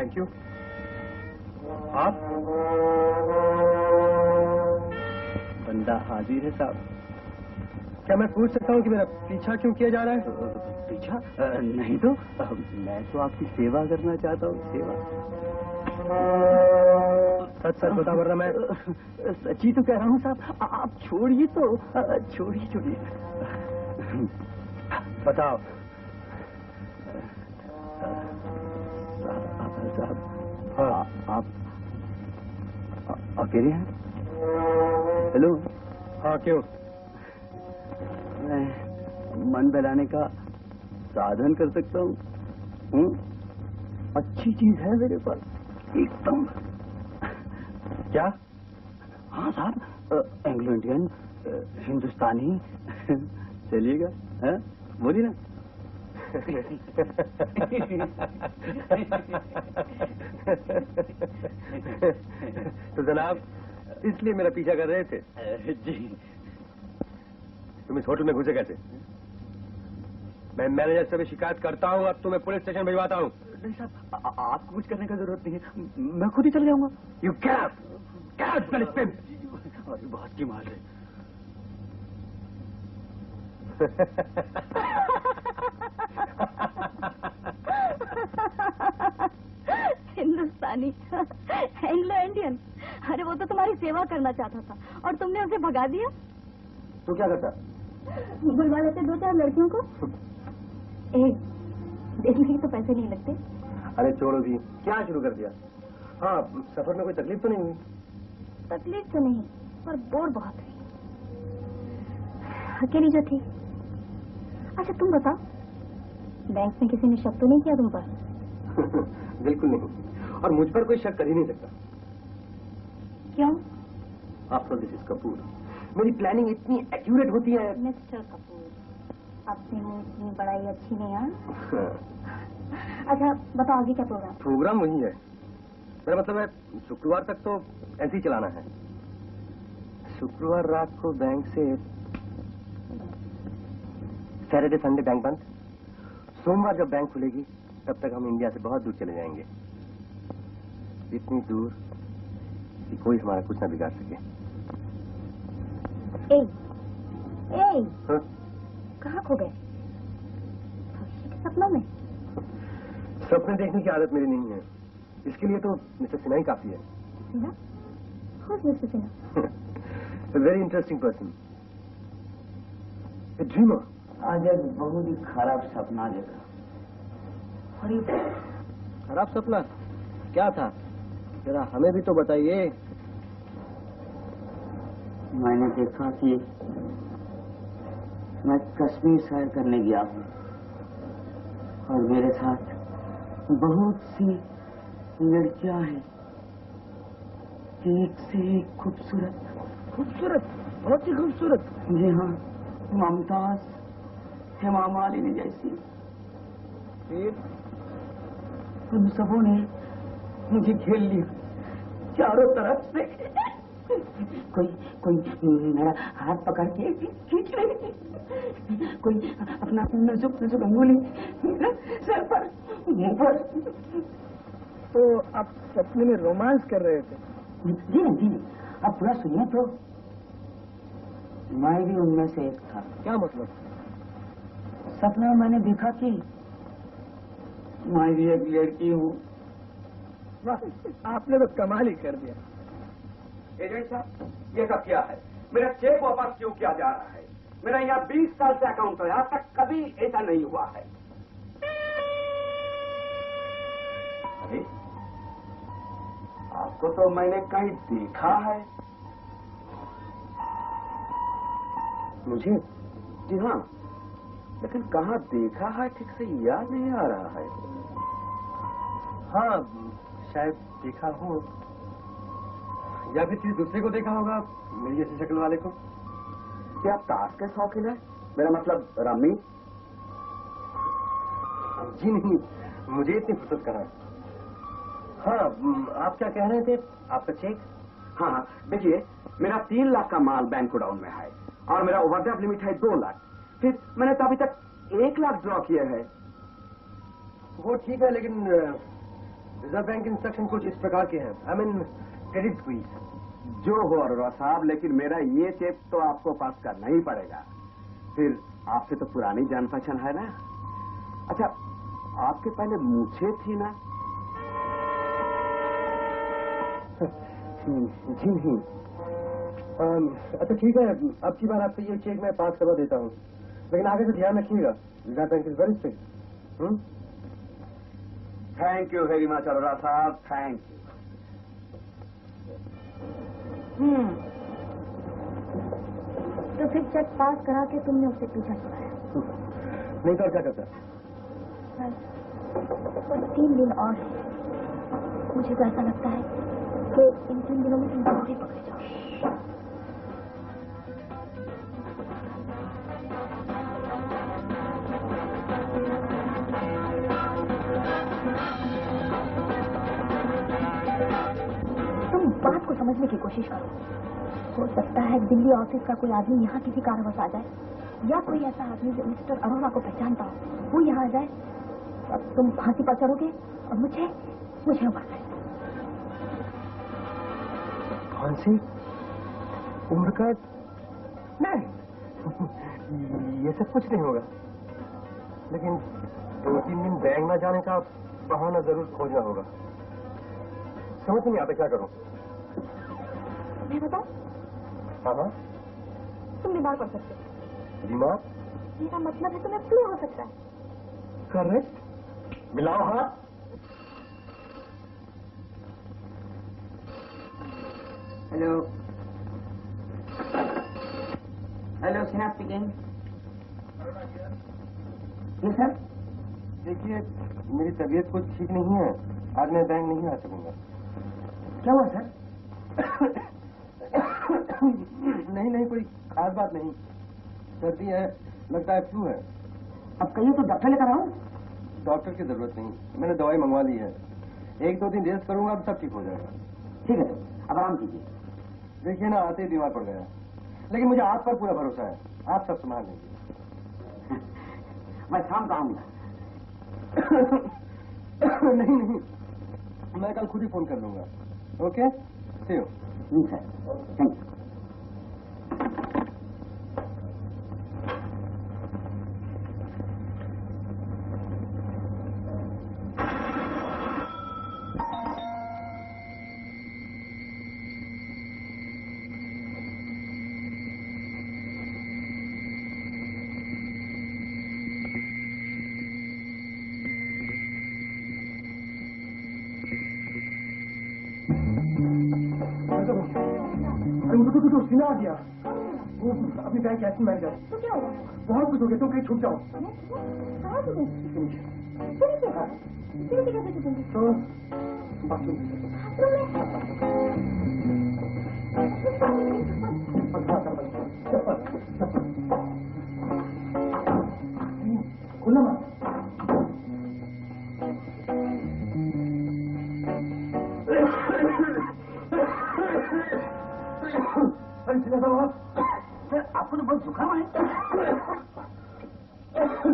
B: Thank you. आप?
E: बंदा हाजिर है साहब।
B: क्या मैं पूछ सकता हूँ कि मेरा पीछा क्यों किया जा रहा है?
E: पीछा? नहीं तो मैं तो आपकी सेवा करना चाहता हूँ, सेवा।
B: सच सच बता, वरना मैं
E: सच्ची तो कह रहा हूँ साहब। आप छोड़िए तो, छोड़िए।
B: बताओ।
E: साहब,
B: हाँ।
E: आप अकेले हैं? हेलो।
B: हाँ, क्यों?
E: मैं मन बहलाने का साधन कर सकता हूँ। अच्छी चीज है मेरे पास एकदम।
B: क्या?
E: हाँ साहब, एंग्लो इंडियन, हिंदुस्तानी चलिएगा? बोलिए ना।
B: तो जनाब इसलिए मेरा पीछा कर रहे थे?
E: जी।
B: तुम इस होटल में घुसे कैसे? मैं मैनेजर से भी शिकायत करता हूँ, अब तुम्हें पुलिस स्टेशन भिजवाता हूँ।
E: नहीं साहब, आपको कुछ करने का जरूरत नहीं है, मैं खुद ही चल जाऊंगा।
B: You cap pimp.
E: अरे बहुत की माल है।
D: Hindustani, Anglo Indian. अरे वो तो तुम्हारी सेवा करना चाहता था और तुमने उसे भगा दिया।
B: तू क्या करता?
D: बुलवा लेते 2-4 लड़कियों को। देखने के तो पैसे नहीं लगते।
B: अरे छोड़ो भी, क्या शुरू कर दिया? हाँ, सफर में कोई तकलीफ तो नहीं हुई?
D: तकलीफ तो नहीं, पर बोर बहुत है। अकेली जो थी। अच्छा तुम बताओ, बैंक में किसी ने शक तो नहीं किया तुम पर?
B: बिल्कुल नहीं, और मुझ पर कोई शक कर ही नहीं सकता।
D: क्यों?
B: After this is Kapoor. मेरी प्लानिंग इतनी एक्यूरेट होती है।
D: मिस्टर कपूर, अपनी मुंह इतनी बड़ाई अच्छी नहीं है। अच्छा बताओ आगे क्या प्रोग्राम?
B: प्रोग्राम वही है, मेरा मतलब है शुक्रवार तक तो ऐसे ही चलाना है। शुक्रवार रात को बैंक से, सैटरडे संडे बैंक बंद। सोमवार जब बैंक खुलेगी तब तक हम इंडिया से बहुत दूर चले जाएंगे, इतनी दूर कि कोई हमारा कुछ ना बिगाड़ सके।
D: कहाँ खो गए? सपनों में?
B: सपने देखने की आदत मेरी नहीं है, इसके लिए तो मिस्टर सिन्हा ही काफी है।
D: Sinha? Who's Mr. Sinha?
B: A very interesting person. A dreamer.
C: आज एक बहुत ही खराब सपना देखा।
B: अरे खराब सपना? क्या था? जरा हमें भी तो बताइए।
C: मैंने देखा कि मैं कश्मीर सैर करने गया हूँ और मेरे साथ बहुत सी लड़कियां हैं, एक से एक खूबसूरत।
B: खूबसूरत? बहुत ही खूबसूरत?
C: जी हाँ, मुमताज, हेमा मालिनी जैसी।
B: फिर
C: उन सबों ने मुझे घेर लिया चारों तरफ से। कोई मेरा हाथ पकड़ के खींच रही थी, कोई अपना नाजुक नाजुक अंगुली सर पर, मुंह पर।
B: तो आप सपने में रोमांस कर रहे थे?
C: जी नहीं, अब पूरा सुनिए तो। मैं भी उनमें से एक था।
B: क्या मतलब?
C: सपने में मैंने देखा कि मैं भी एक लड़की हूँ।
B: वाह, आपने तो कमाल ही कर दिया।
F: एजेंट साहब, ये सब क्या है? मेरा चेक वापस क्यों किया जा रहा है? मेरा यहाँ 20 साल से अकाउंट है, आज तक कभी ऐसा नहीं हुआ है। अरे, आपको तो मैंने कहीं देखा है।
B: मुझे?
F: जी हाँ, लेकिन कहाँ देखा है ठीक से याद नहीं आ रहा है।
B: हाँ, शायद देखा हो, या फिर किसी दूसरे को देखा होगा, मेरी जैसी शक्ल वाले को।
F: क्या ताश के शौकीन है? मेरा मतलब रमी।
B: जी नहीं, मुझे इतनी फुर्सत कहाँ। हाँ, आप क्या कह रहे थे? आपका चेक?
F: हाँ, देखिए, मेरा 3 लाख का माल बैंक गोडाउन में है और मेरा ओवरड्राफ्ट लिमिट है 2 लाख। फिर मैंने तो अभी तक 1 लाख ड्रॉ किया है।
B: वो ठीक है, लेकिन रिजर्व बैंक के इंस्ट्रक्शन कुछ इस प्रकार के हैं, आई मीन क्रेडिट स्क्वीज।
F: जो हो अरोड़ा साहब, लेकिन मेरा ये चेक तो आपको पास करना ही पड़ेगा। फिर आपसे तो पुरानी जान पहचान है ना। अच्छा, आपके पहले मूछें थी ना?
B: जी नहीं। अच्छा ठीक है, अब की बार आपसे ये चेक मैं पास करवा देता हूँ, लेकिन आगे से ध्यान रखिएगा, reserve bank is very strict.
F: Thank you very much Arora साहब, थैंक यू।
D: तो फिर चेक पास करा के तुमने उससे पीछा छुड़ाया?
B: नहीं तो और क्या करता?
D: बस वो 3 दिन और है। मुझे तो ऐसा लगता है कि इन 3 दिनों में तुम जरूर ही पकड़े जाओ। तुम बात को समझने की कोशिश करो। हो सकता है दिल्ली ऑफिस का कोई आदमी यहाँ किसी कारणवश आ जाए, या कोई ऐसा आदमी जो मिस्टर अरोड़ा को पहचानता हो वो यहाँ आ जाए। अब तुम फांसी पर चढ़ोगे और मुझे उम्र कैद।
B: फांसी? उम्र कैद? नहीं, ये सब कुछ नहीं होगा, लेकिन 2-3 दिन बैंक में जाने का बहाना जरूर खोजना होगा। समझ नहीं आता क्या करूं।
D: मैं बताऊं?
B: हाँ,
D: तुम बीमार पड़ सकते हो।
B: बीमार?
D: मेरा मतलब है तुम्हें फ्लू हो सकता है।
B: करेक्ट। मिलाओ हाथ।
C: Hello hello, Sinha speaking. जी सर।
B: देखिए, मेरी तबीयत कुछ ठीक नहीं है, आज मैं बैंक नहीं आ सकूंगा।
C: क्या हुआ सर?
B: नहीं, कोई खास बात नहीं, सर्दी है, लगता है फ्लू है।
C: अब कहिए तो डॉक्टर लेकर आऊं?
B: डॉक्टर की जरूरत नहीं, मैंने दवाई मंगवा ली है। 1-2 दिन रेस्ट करूंगा, अब सब ठीक हो जाएगा।
C: ठीक है, अब आराम कीजिए।
B: देखिए ना, आते ही बीमार पड़ गया, लेकिन मुझे आप पर पूरा भरोसा है, आप सब संभाल लेंगे।
C: मैं शाम को आऊंगा।
B: नहीं, मैं कल खुद ही फोन कर लूंगा। Okay, see you.
C: जी सर, थैंक यू।
B: तो सिन्हा आ गया, वो अपनी बैंक ऐसे मैनेजर।
D: तो क्या हुआ?
B: बहुत कुछ हो गया, तुम कहीं छुप जाओ।
D: कहाँ से कैसे छुपूंगी?
B: तो बाथरूम खुला मत।
C: आपको तो बहुत जुकाम है।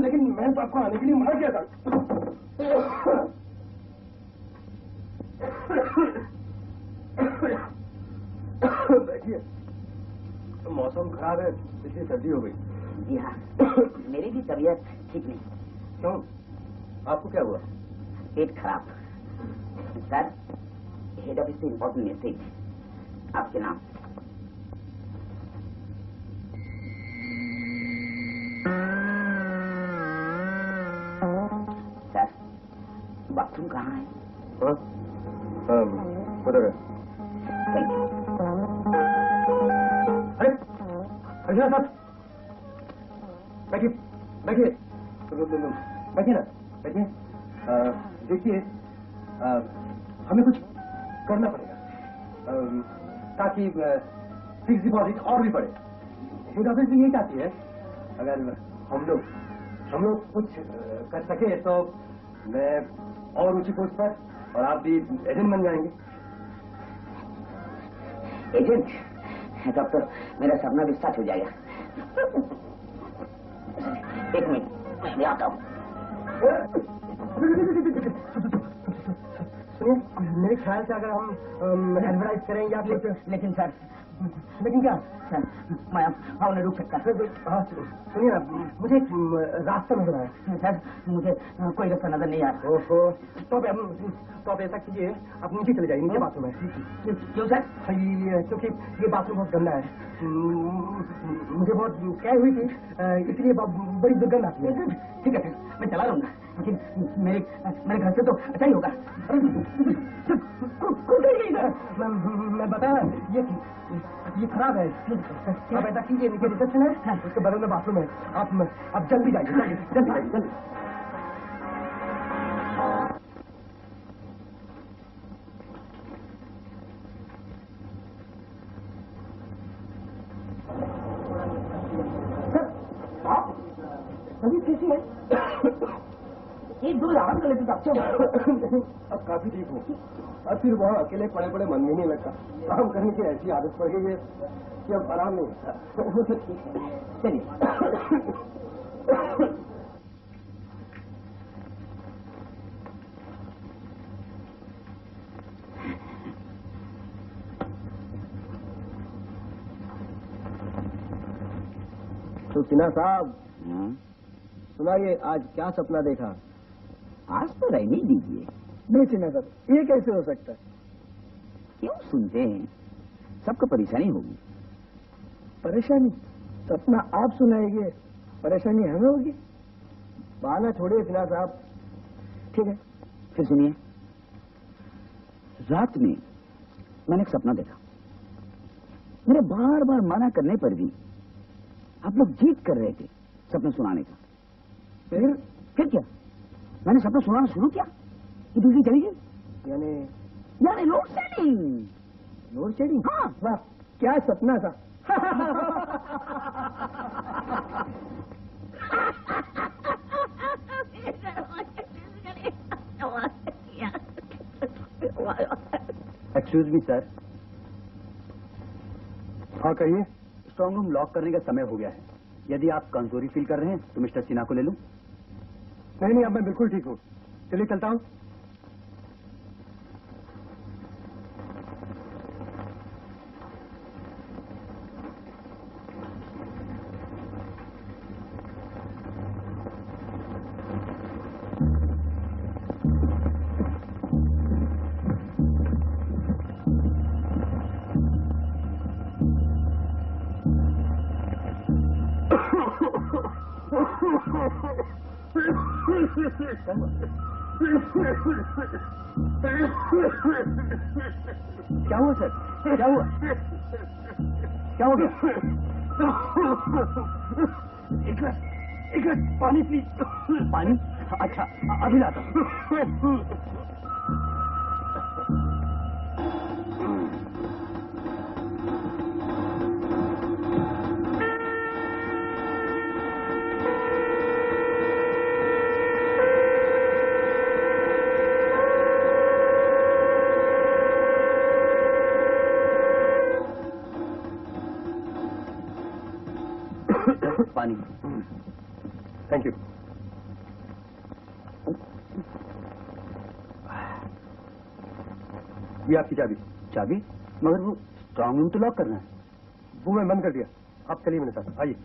B: लेकिन मैं तो आपको आने के लिए मना किया था। देखिए, मौसम खराब है, इसलिए सर्दी हो गई।
C: जी हाँ, मेरी भी तबीयत ठीक नहीं।
B: क्यों, आपको क्या हुआ?
C: पेट खराब। सर, हेड ऑफिस से इम्पोर्टेंट मैसेज, आपके नाम। सर, बाथरूम कहाँ है?
B: उधर है।
C: Thank you.
B: अरे अर्जुना साहब, बैठिए बैठिए बैठिए ना, बैठिए। देखिए, हमें कुछ करना पड़ेगा ताकि फिक्स डिपॉजिट और भी बढ़े। हेड ऑफिस भी यही चाहती है। अगर हम लोग कुछ कर सके तो मैं और ऊंची पोस्ट पर और आप भी एजेंट बन जाएंगे।
C: एजेंट? डॉक्टर, मेरा सपना भी सच हो जाएगा। एक मिनट, मैं आता हूँ।
B: सुनिए, मेरे ख्याल से अगर हम एडवर्टाइज करें या कुछ,
C: लेकिन सर,
B: लेकिन क्या
C: सर मैं अब नहीं रुक सकता।
B: हाँ सुनिए ना, मुझे एक रास्ता नजर आया।
C: सर मुझे कोई रास्ता नजर नहीं आ रहा।
B: ओहो, तो आप ऐसा कीजिए, आप नीचे चले जाइए, नीचे बाथरूम है।
C: क्यों सर?
B: क्योंकि ये बाथरूम बहुत गंदा है, मुझे बहुत कैद हुई थी, इसलिए बड़ी दुर्गंध आती है।
C: ठीक है सर, मैं चला लूंगा, लेकिन मेरे घर से तो अच्छा ही होगा।
B: मैं बताया ये खराब है। आप ऐसा कीजिए, नीचे रिसेप्शन है, उसके बगल में बाथरूम है, आप जल्दी जाइए, जल्दी। अभी कैसी है?
C: एक दो आराम कर लेते अच्छा।
B: अब काफी ठीक हूँ। अब फिर वहाँ अकेले पड़े पड़े मन भी नहीं लगता, काम करने की ऐसी आदत पड़ गई है कि अब आराम नहीं होता।
C: वो तो ठीक है, चलिए।
B: तो सिन्हा साहब, सुनाइए, आज क्या सपना देखा?
C: आज तो रहने दीजिए।
B: नहीं सिन्हा साहब, ये कैसे हो सकता है?
C: क्यों सुनते हैं? सबको परेशानी होगी।
B: परेशानी? सपना आप सुनाएंगे, परेशानी हमें होगी? बहाना छोड़िए सिन्हा साहब।
C: ठीक है, फिर सुनिए। रात में मैंने एक सपना देखा। मेरे बार बार मना करने पर भी आप लोग जीत कर रहे थे सपना सुनाने का। फिर क्या? मैंने सपना सुनाना शुरू किया, ये बिजली चली गई।
B: यानी
C: लोड शेडिंग।
B: Load shedding?
C: हाँ।
B: वाह, क्या सपना था।
E: Excuse me sir.
B: हाँ कहिए।
E: स्ट्रांग रूम लॉक करने का समय हो गया है। यदि आप कमजोरी फील कर रहे हैं तो मिस्टर सिन्हा को ले लूं?
B: नहीं, अब मैं बिल्कुल ठीक हूँ। चलिए चलता हूँ।
E: क्या हुआ सर? क्या हुआ? क्या हो गया?
B: एक गिलास पानी प्लीज।
E: पानी? अच्छा, अभी लाता हूं। पानी।
B: Thank you. ये आपकी चाबी।
E: चाबी? मगर वो स्ट्रांग रूम तो लॉक करना है।
B: वो मैं बंद कर दिया। आप चलिए मेरे साथ, आइए।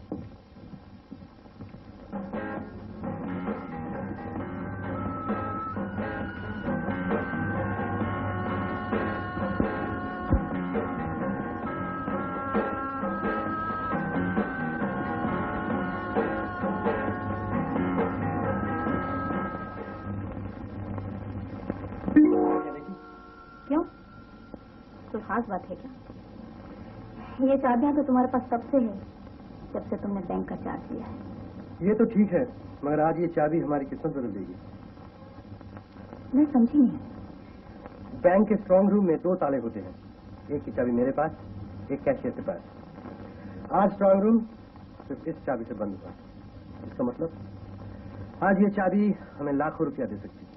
D: क्यों? कोई खास बात है क्या? ये चाबियां तो तुम्हारे पास तब से है जब से तुमने बैंक का चार्ज लिया है।
B: ये तो ठीक है, मगर आज ये चाबी हमारी किस्मत बदल देगी।
D: मैं समझी नहीं।
B: बैंक के स्ट्रांग रूम में 2 ताले होते हैं, एक की चाबी मेरे पास, एक कैशियर के पास। आज स्ट्रांग रूम सिर्फ इस चाबी से बंद हुआ। इसका मतलब आज ये चाबी हमें लाखों रुपया दे सकती है।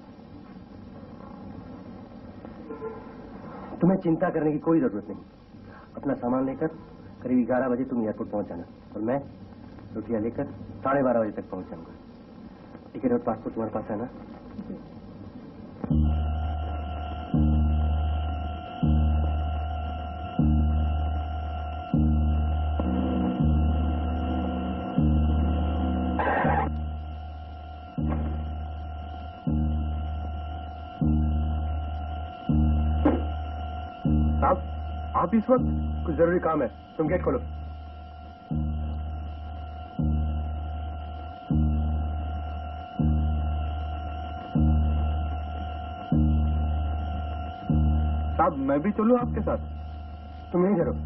B: तुम्हें चिंता करने की कोई जरूरत नहीं। अपना सामान लेकर करीब 11 बजे तुम एयरपोर्ट पहुंच जाना और मैं रुपया लेकर 12:30 बजे तक पहुंच जाऊंगा। टिकट और पासपोर्ट तुम्हारे पास है ना? आप इस वक्त कुछ जरूरी काम है, तुम गेट खोलो।
E: साहब मैं भी चलूं आपके साथ?
B: तुम नहीं करो।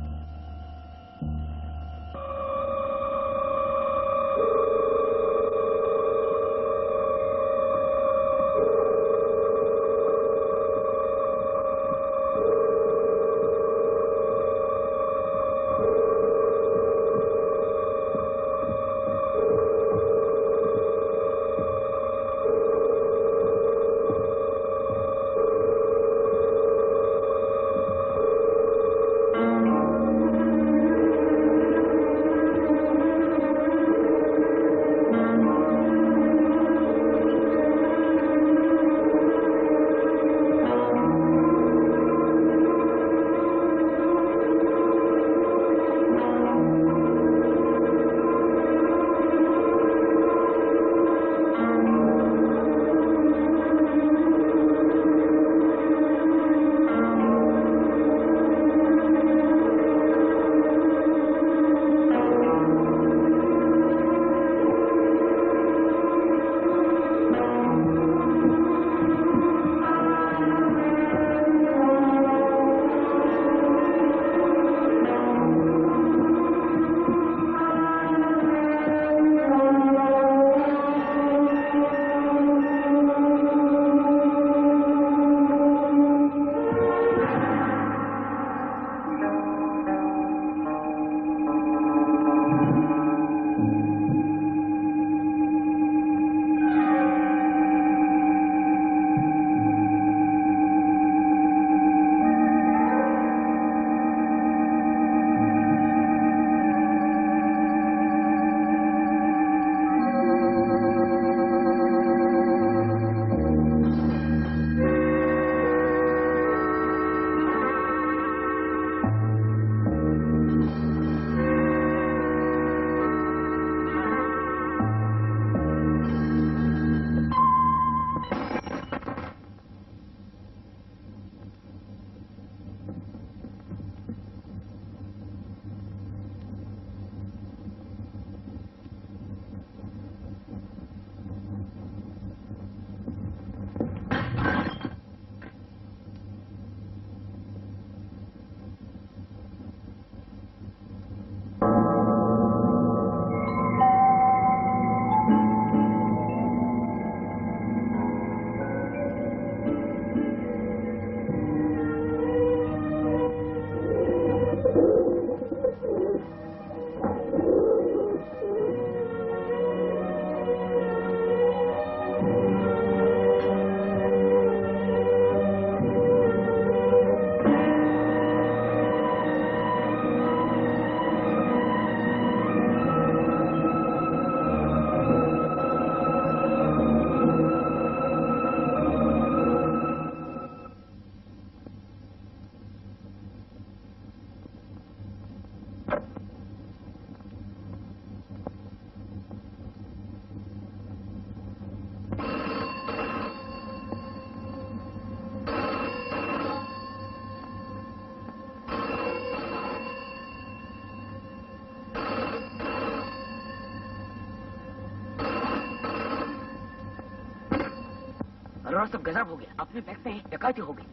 C: अरोड़ा सब गजब हो गया, अपने बैंक में डकैती हो गई।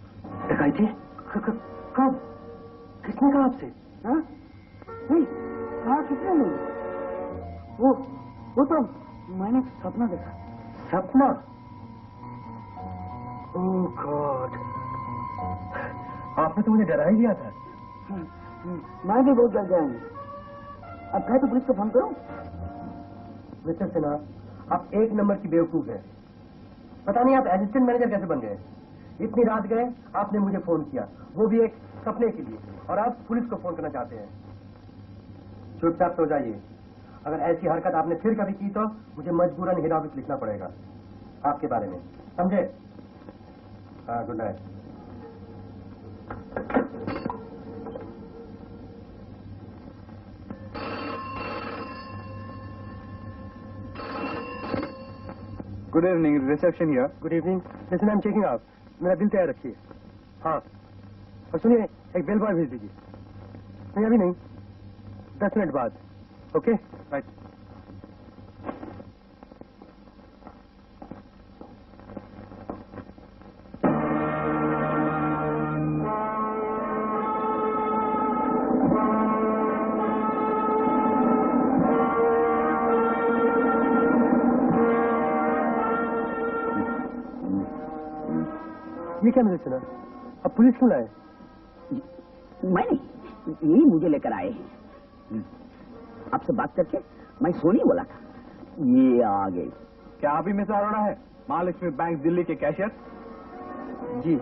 B: डकैती? कब? किसने कहा आपसे? हाँ? नहीं, कहा किसने नहीं? वो तो मैंने सपना देखा। सपना? ओह गॉड, आपने तो मुझे डरा ही दिया था। मैं भी बहुत डर गया हूँ। अब कहे तो पुलिस को फोन करूं? मिस्टर सिन्हा, आप एक नंबर की बेवकूफ है। पता नहीं आप असिस्टेंट मैनेजर कैसे बन गए। इतनी रात गए, आपने मुझे फोन किया, वो भी एक सपने के लिए, और आप पुलिस को फोन करना चाहते हैं। चुपचाप सो जाइए। अगर ऐसी हरकत आपने फिर कभी की तो मुझे मजबूरन हेड ऑफिस लिखना पड़ेगा आपके बारे में, समझे? हाँ, good night.
E: Good evening, reception here.
B: Good evening. Listen, I am checking out. मेरा बिल तैयार रखिए। हाँ, और सुनिए, एक बेल बॉय भेज दीजिए। नहीं अभी नहीं, 10 मिनट बाद। Okay
E: right.
B: ये क्या मैंने सुना? अब पुलिस क्यों लाए?
C: मैं नहीं, यही मुझे लेकर आए हैं। आपसे बात करके मैं सोनी बोला था, ये आ गए।
E: क्या आप ही मिस्टर अरोड़ा है, महालक्ष्मी बैंक दिल्ली के कैशियर?
B: जी।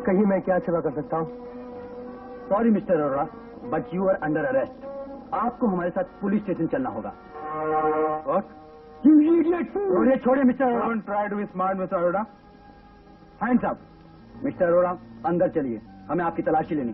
B: कहिए मैं क्या सेवा कर सकता हूँ?
E: Sorry mister Arora, but you are under arrest. आपको हमारे साथ पुलिस स्टेशन चलना होगा। What? You idiot! छोड़िए mister Arora. Don't try to be smart, mister Arora. Hands up. Mister Arora, अंदर चलिए, हमें आपकी तलाशी लेनी।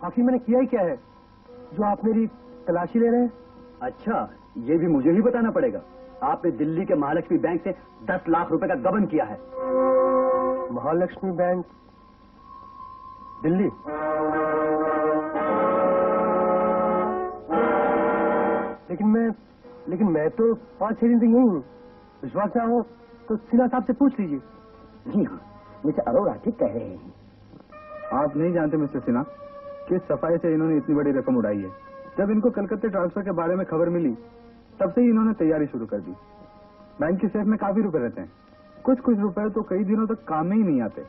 B: आखिर मैंने किया ही क्या है जो आप मेरी तलाशी ले रहे हैं?
E: अच्छा, ये भी मुझे ही बताना पड़ेगा। आपने दिल्ली के महालक्ष्मी बैंक से 10 लाख रुपए का गबन किया है।
B: महालक्ष्मी बैंक दिल्ली? लेकिन मैं तो 5-6 दिन से यही हूँ। विश्वास ना हो तो सिन्हा साहब से पूछ लीजिए।
C: जी हाँ, मिस्टर अरोड़ा ठीक कह रहे हैं।
E: आप नहीं जानते मिस्टर सिन्हा, किस सफाई से इन्होंने इतनी बड़ी रकम उड़ाई है। जब इनको कलकत्ते ट्रांसफर के बारे में खबर मिली, तब से ही इन्होंने तैयारी शुरू कर दी। बैंक के सेफ में काफी रुपए रहते हैं, कुछ रुपए तो कई दिनों तक काम में ही नहीं आते।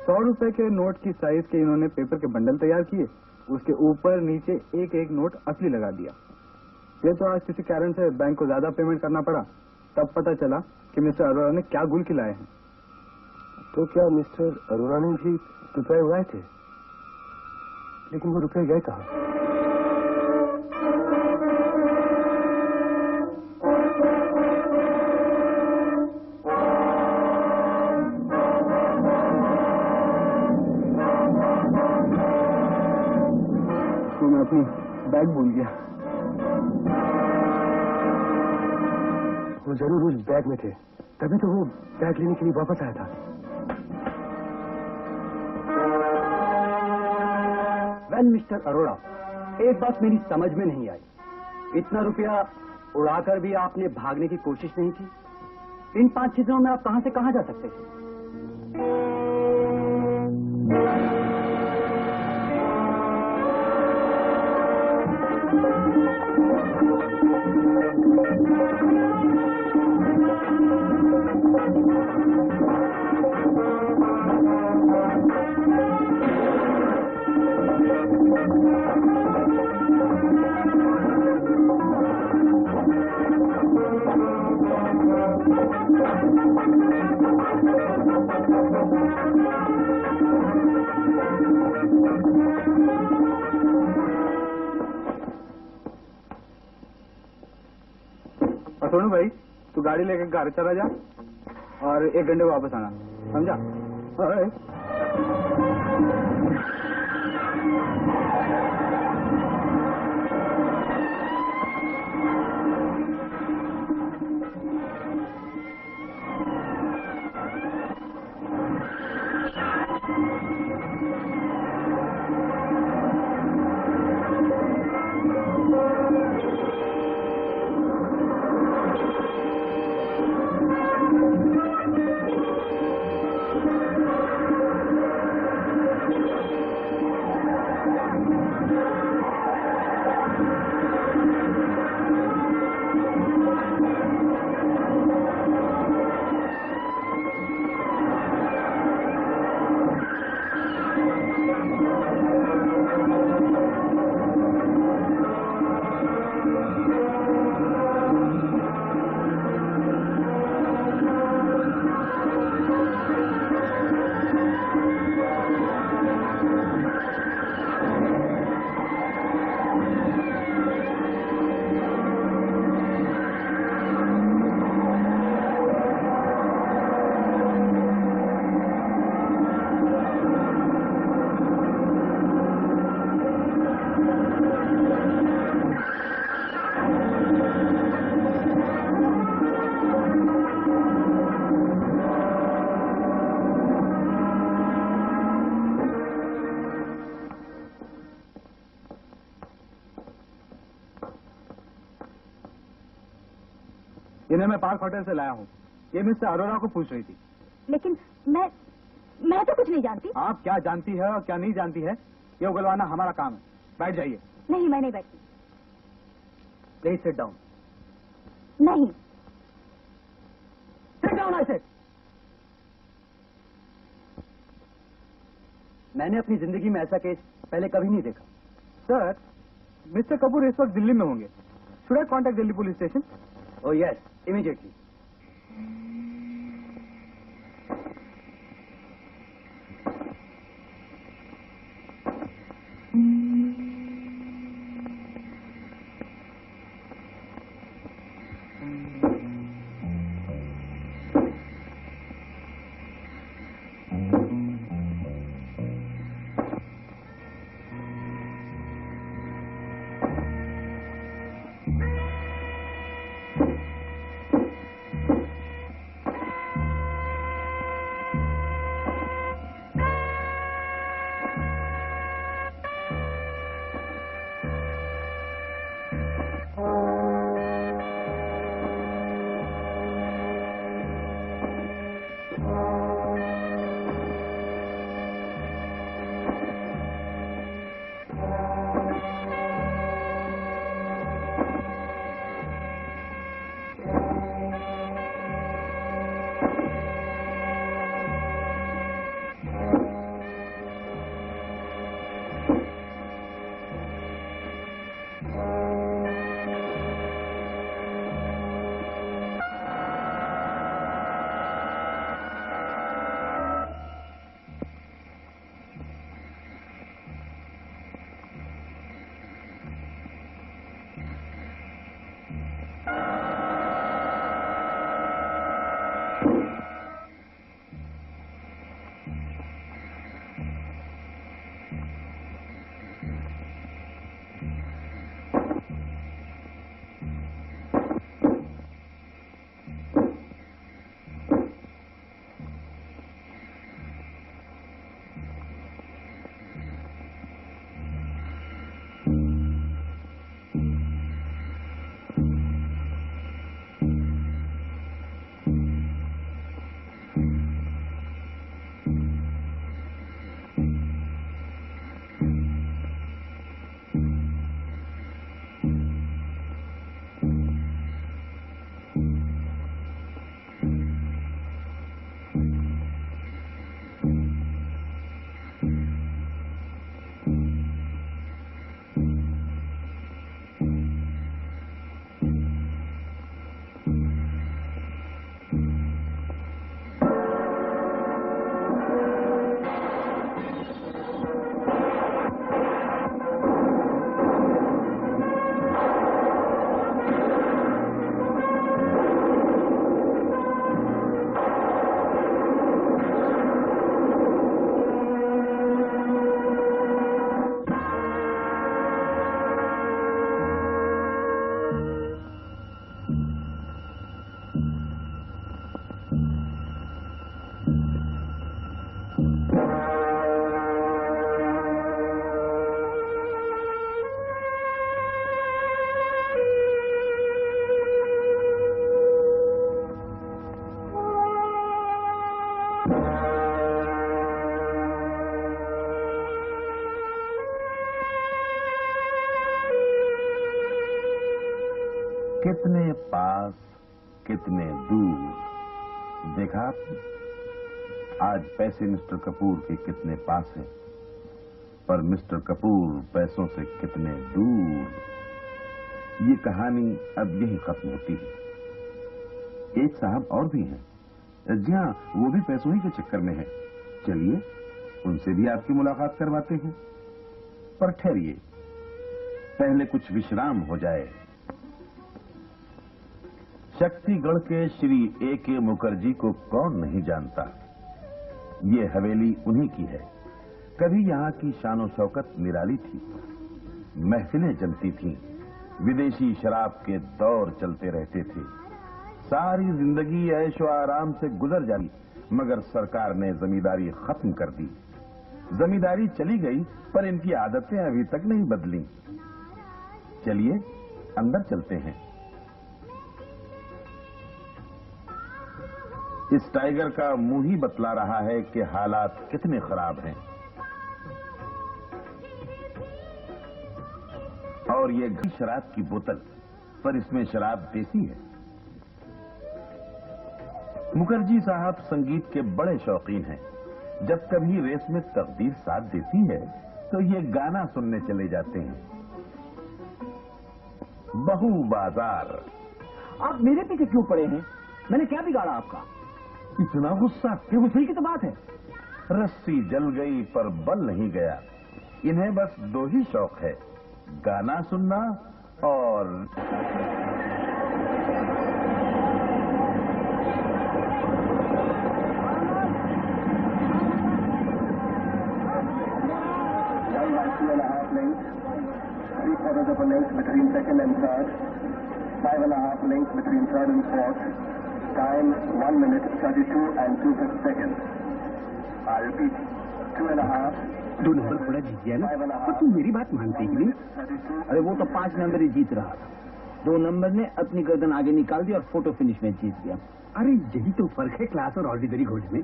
E: 100 रुपए के नोट की साइज के इन्होंने पेपर के बंडल तैयार किए, उसके ऊपर नीचे एक एक नोट असली लगा दिया। ये तो आज किसी कारण से बैंक को ज्यादा पेमेंट करना पड़ा, तब पता चला कि मिस्टर अरोड़ा ने क्या गुल खिलाए हैं।
B: तो क्या मिस्टर अरोड़ा ने भी रुपए उड़ाए थे? लेकिन वो रुपए गए कहाँ?
E: तो मैं अपनी बैग भूल गया।
B: वो जरूर उस बैग में थे, तभी तो वो बैग लेने के लिए वापस आया था।
E: वेल मिस्टर अरोड़ा, एक बात मेरी समझ में नहीं आई। इतना रुपया उड़ाकर भी आपने भागने की कोशिश नहीं की। इन 5-6 दिनों में आप कहां से कहां जा सकते थे? सोनू भाई, तू गाड़ी लेकर घर चला जा और 1 घंटे वापस आना, समझा? इन्हें मैं पार्क होटल से लाया हूँ। ये मिस्टर अरोड़ा को पूछ रही थी।
D: लेकिन मैं तो कुछ नहीं जानती।
E: आप क्या जानती है और क्या नहीं जानती है, ये उगलवाना हमारा काम है। बैठ जाइए।
D: नहीं, मैं नहीं बैठती।
E: Please sit down.
D: नहीं।
E: सिट डाउन ऐसे। मैंने अपनी जिंदगी में ऐसा केस पहले कभी नहीं देखा। सर, मिस्टर कपूर इस वक्त दिल्ली में होंगे। Should eye contact Delhi police station? Oh yes, immediately.
A: कितने पास कितने दूर। देखा आपने, आज पैसे मिस्टर कपूर के कितने पास हैं, पर मिस्टर कपूर पैसों से कितने दूर। ये कहानी अब यही खत्म होती है। एक साहब और भी हैं, जी हाँ, वो भी पैसों ही के चक्कर में हैं। चलिए उनसे भी आपकी मुलाकात करवाते हैं। पर ठहरिए, पहले कुछ विश्राम हो जाए। शक्तिगढ़ के श्री A.K. मुखर्जी को कौन नहीं जानता। ये हवेली उन्हीं की है। कभी यहाँ की शानो शौकत निराली थी, महफिलें जमती थीं, विदेशी शराब के दौर चलते रहते थे। सारी जिंदगी ऐशो आराम से गुजर जाती, मगर सरकार ने जमींदारी खत्म कर दी। जमींदारी चली गई, पर इनकी आदतें अभी तक नहीं बदली। चलिए अंदर चलते हैं। इस टाइगर का मुंह ही बतला रहा है कि हालात कितने खराब हैं। और ये घी शराब की बोतल, पर इसमें शराब देसी है। मुखर्जी साहब संगीत के बड़े शौकीन हैं। जब कभी रेस में तकदीर साथ देती है तो ये गाना सुनने चले जाते हैं। बहू बाजार।
C: आप मेरे पीछे क्यों पड़े हैं? मैंने क्या बिगाड़ा आपका?
A: इतना गुस्सा?
C: ये गुस्से की तो बात है।
A: रस्सी जल गई पर बल नहीं गया। इन्हें बस दो ही शौक है, गाना सुनना और
B: Three-quarters of a length between second and third, 5.5 lengths between third and fourth. Time 1 minute 32 and 2/5 seconds. I repeat, 2.5.
C: 2 number थोड़ा जीत गया ना, पर तुम मेरी बात मानते ही नहीं। अरे वो तो 5 नंबर ही जीत रहा था। 2 नंबर ने अपनी गर्दन आगे निकाल दी और फोटो फिनिश में जीत गया। अरे यही तो फर्क है क्लास और ऑर्डिनरी घोड़े में।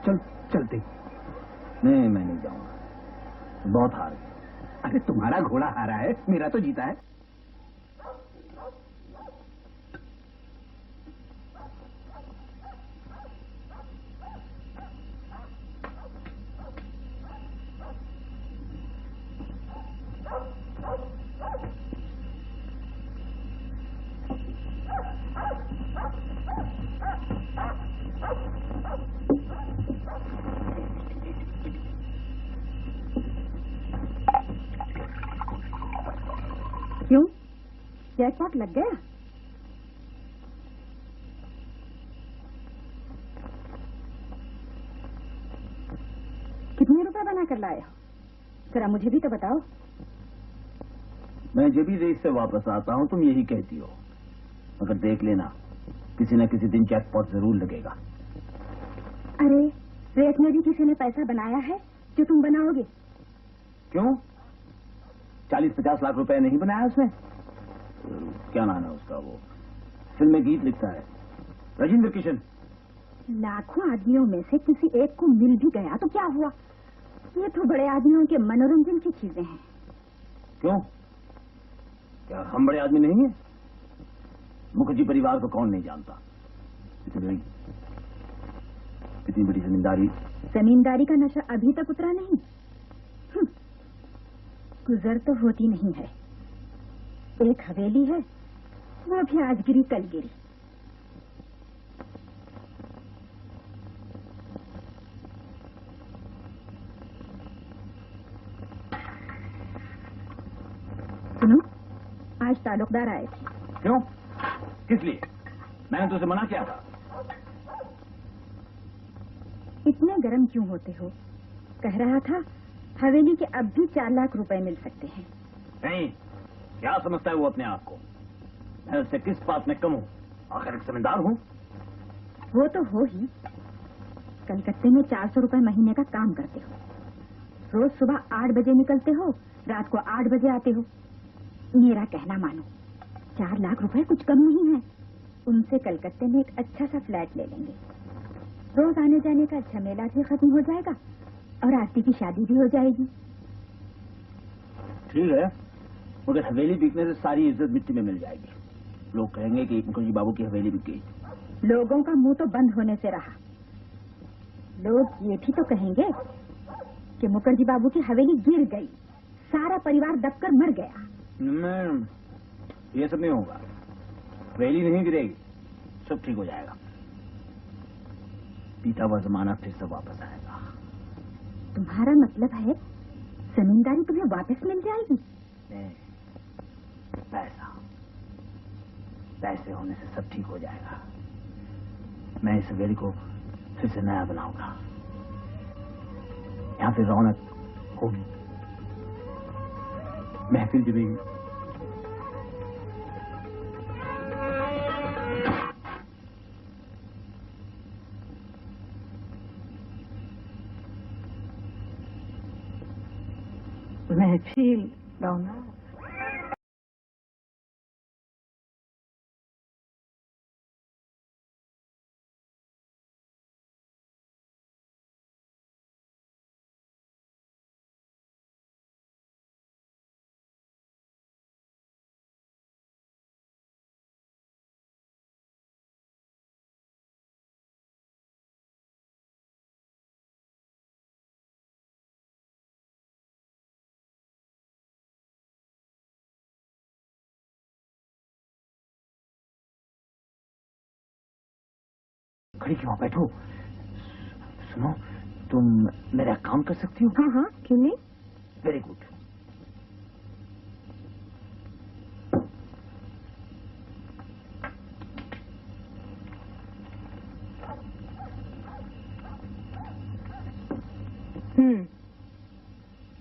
C: चलते। नहीं, मैं नहीं जाऊंगा, बहुत हार गया। अरे तुम्हारा घोड़ा हारा है, मेरा तो जीता है।
D: क्यों, जैकपॉट लग गया? कितने रुपए बना कर लाए हो? जरा मुझे भी तो बताओ।
C: मैं जब भी रेस से वापस आता हूं तुम यही कहती हो, मगर देख लेना किसी न किसी दिन जैकपॉट जरूर लगेगा।
D: अरे रेस में भी किसी ने पैसा बनाया है जो तुम बनाओगे?
C: क्यों? 40-50 लाख रुपए नहीं बनाया उसने? क्या नाम है उसका, वो फिल्म में गीत लिखता है, राजेंद्र किशन।
D: लाखों आदमियों में से किसी एक को मिल भी गया तो क्या हुआ? ये तो बड़े आदमियों के मनोरंजन की चीजें हैं।
C: क्यों, क्या हम बड़े आदमी नहीं हैं? मुखर्जी परिवार को कौन नहीं जानता? कितनी बड़ी जमींदारी।
D: जमींदारी का नशा अभी तक उतरा नहीं। गुजर तो होती नहीं है। एक हवेली है, वो भी आज गिरी कल गिरी। सुनो, आज ताल्लुकदार आए थे।
C: क्यों, किस लिए? मैंने तुझसे मना किया था।
D: इतने गर्म क्यों होते हो? कह रहा था हवेली के अब भी 4 लाख रुपए मिल सकते हैं।
C: नहीं, क्या समझता है वो अपने आप को? मैं उससे किस बात में कम हूं? आखिर एक जमींदार हूं।
D: वो तो हो ही। कलकत्ते में 400 रुपए महीने का काम करते हो। रोज सुबह 8 बजे निकलते हो, रात को 8 बजे आते हो। मेरा कहना मानो, 4 लाख रुपए कुछ कम नहीं है। उनसे कलकत्ते में एक अच्छा सा फ्लैट ले लेंगे। रोज आने जाने का झमेला भी खत्म हो जाएगा और आरती की शादी भी हो जाएगी।
C: ठीक है, मगर हवेली बिकने से सारी इज्जत मिट्टी में मिल जाएगी। लोग कहेंगे कि मुखर्जी बाबू की हवेली बिक गई।
D: लोगों का मुंह तो बंद होने से रहा। लोग ये भी तो कहेंगे कि मुखर्जी बाबू की हवेली गिर गई, सारा परिवार दबकर मर गया।
C: ये सब नहीं होगा। हवेली नहीं गिरेगी, सब ठीक हो जाएगा। बीता हुआ जमाना फिर से वापस आएगा।
D: तुम्हारा मतलब है जमींदारी तुम्हें वापस मिल जाएगी?
C: नहीं, पैसे होने से सब ठीक हो जाएगा। मैं इस हवेली को फिर से नया बनाऊंगा। यहाँ पे रौनक होगी, महफिल जमेगी।
D: महफिल, रौनक।
C: खड़ी क्यों, बैठो। सुनो, तुम मेरा काम कर सकती हो?
D: हाँ हाँ, क्यों नहीं।
C: Very good.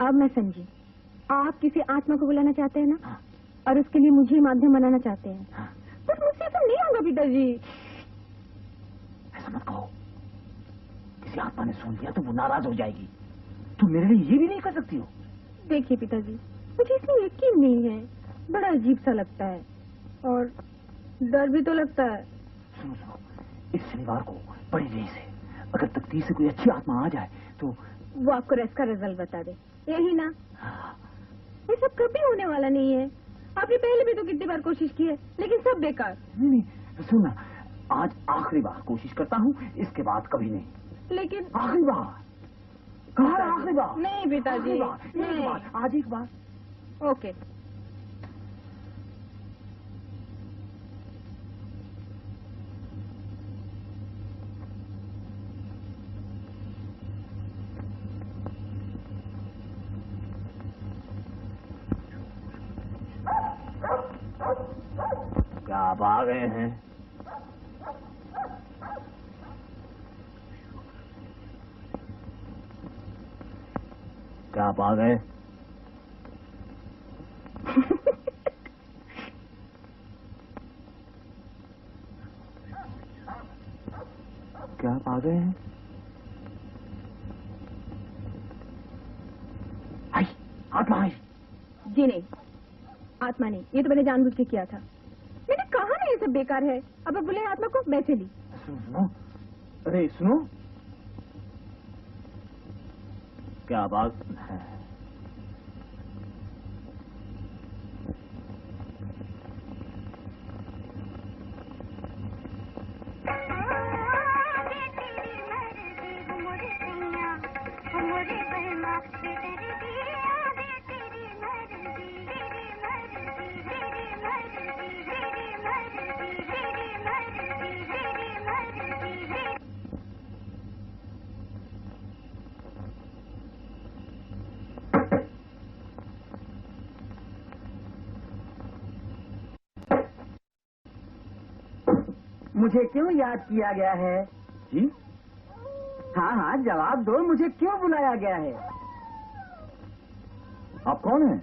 D: अब मैं समझी, आप किसी आत्मा को बुलाना चाहते हैं ना, और उसके लिए मुझे माध्यम बनाना चाहते हैं। पर मुझसे ऐसा नहीं होगा पिताजी।
C: ऐसा मत कहो, किसी आत्मा ने सुन लिया तो वो नाराज हो जाएगी। तुम मेरे लिए ये भी नहीं कर सकती हो।
D: देखिए पिताजी, मुझे इसमें यकीन नहीं है, बड़ा अजीब सा लगता है और डर भी तो लगता है।
C: सुनो सुनो, इस शनिवार को बड़ी देर से अगर तकदीर से कोई अच्छी आत्मा आ जाए तो
D: वो आपको रेस्ट का रिजल्ट बता दे, यही ना। ये सब कभी होने वाला नहीं है। आपने पहले भी तो कितनी बार कोशिश की है, लेकिन सब बेकार।
C: नहीं, सुनना, आज आखिरी बार कोशिश करता हूँ, इसके बाद कभी नहीं।
D: लेकिन
C: आखिरी बार कहा, आखिरी बार
D: नहीं पिताजी,
C: नहीं, आज एक बार।
D: ओके।
C: क्या आप आ गए हैं? क्या आप आ गए? क्या आप आ गए हैं? आई, आत्मा आई।
D: जी नहीं, आत्मा नहीं, ये तो मैंने जानबूझ के किया था। मैंने कहा ना ये सब बेकार है। अब आप बुलाए आत्मा को, मैं चली।
C: सुनो, अरे सुनो, क्या बात है?
G: मुझे क्यों याद किया गया है?
C: जी?
G: हाँ हाँ, जवाब दो, मुझे क्यों बुलाया गया है?
C: आप कौन हैं?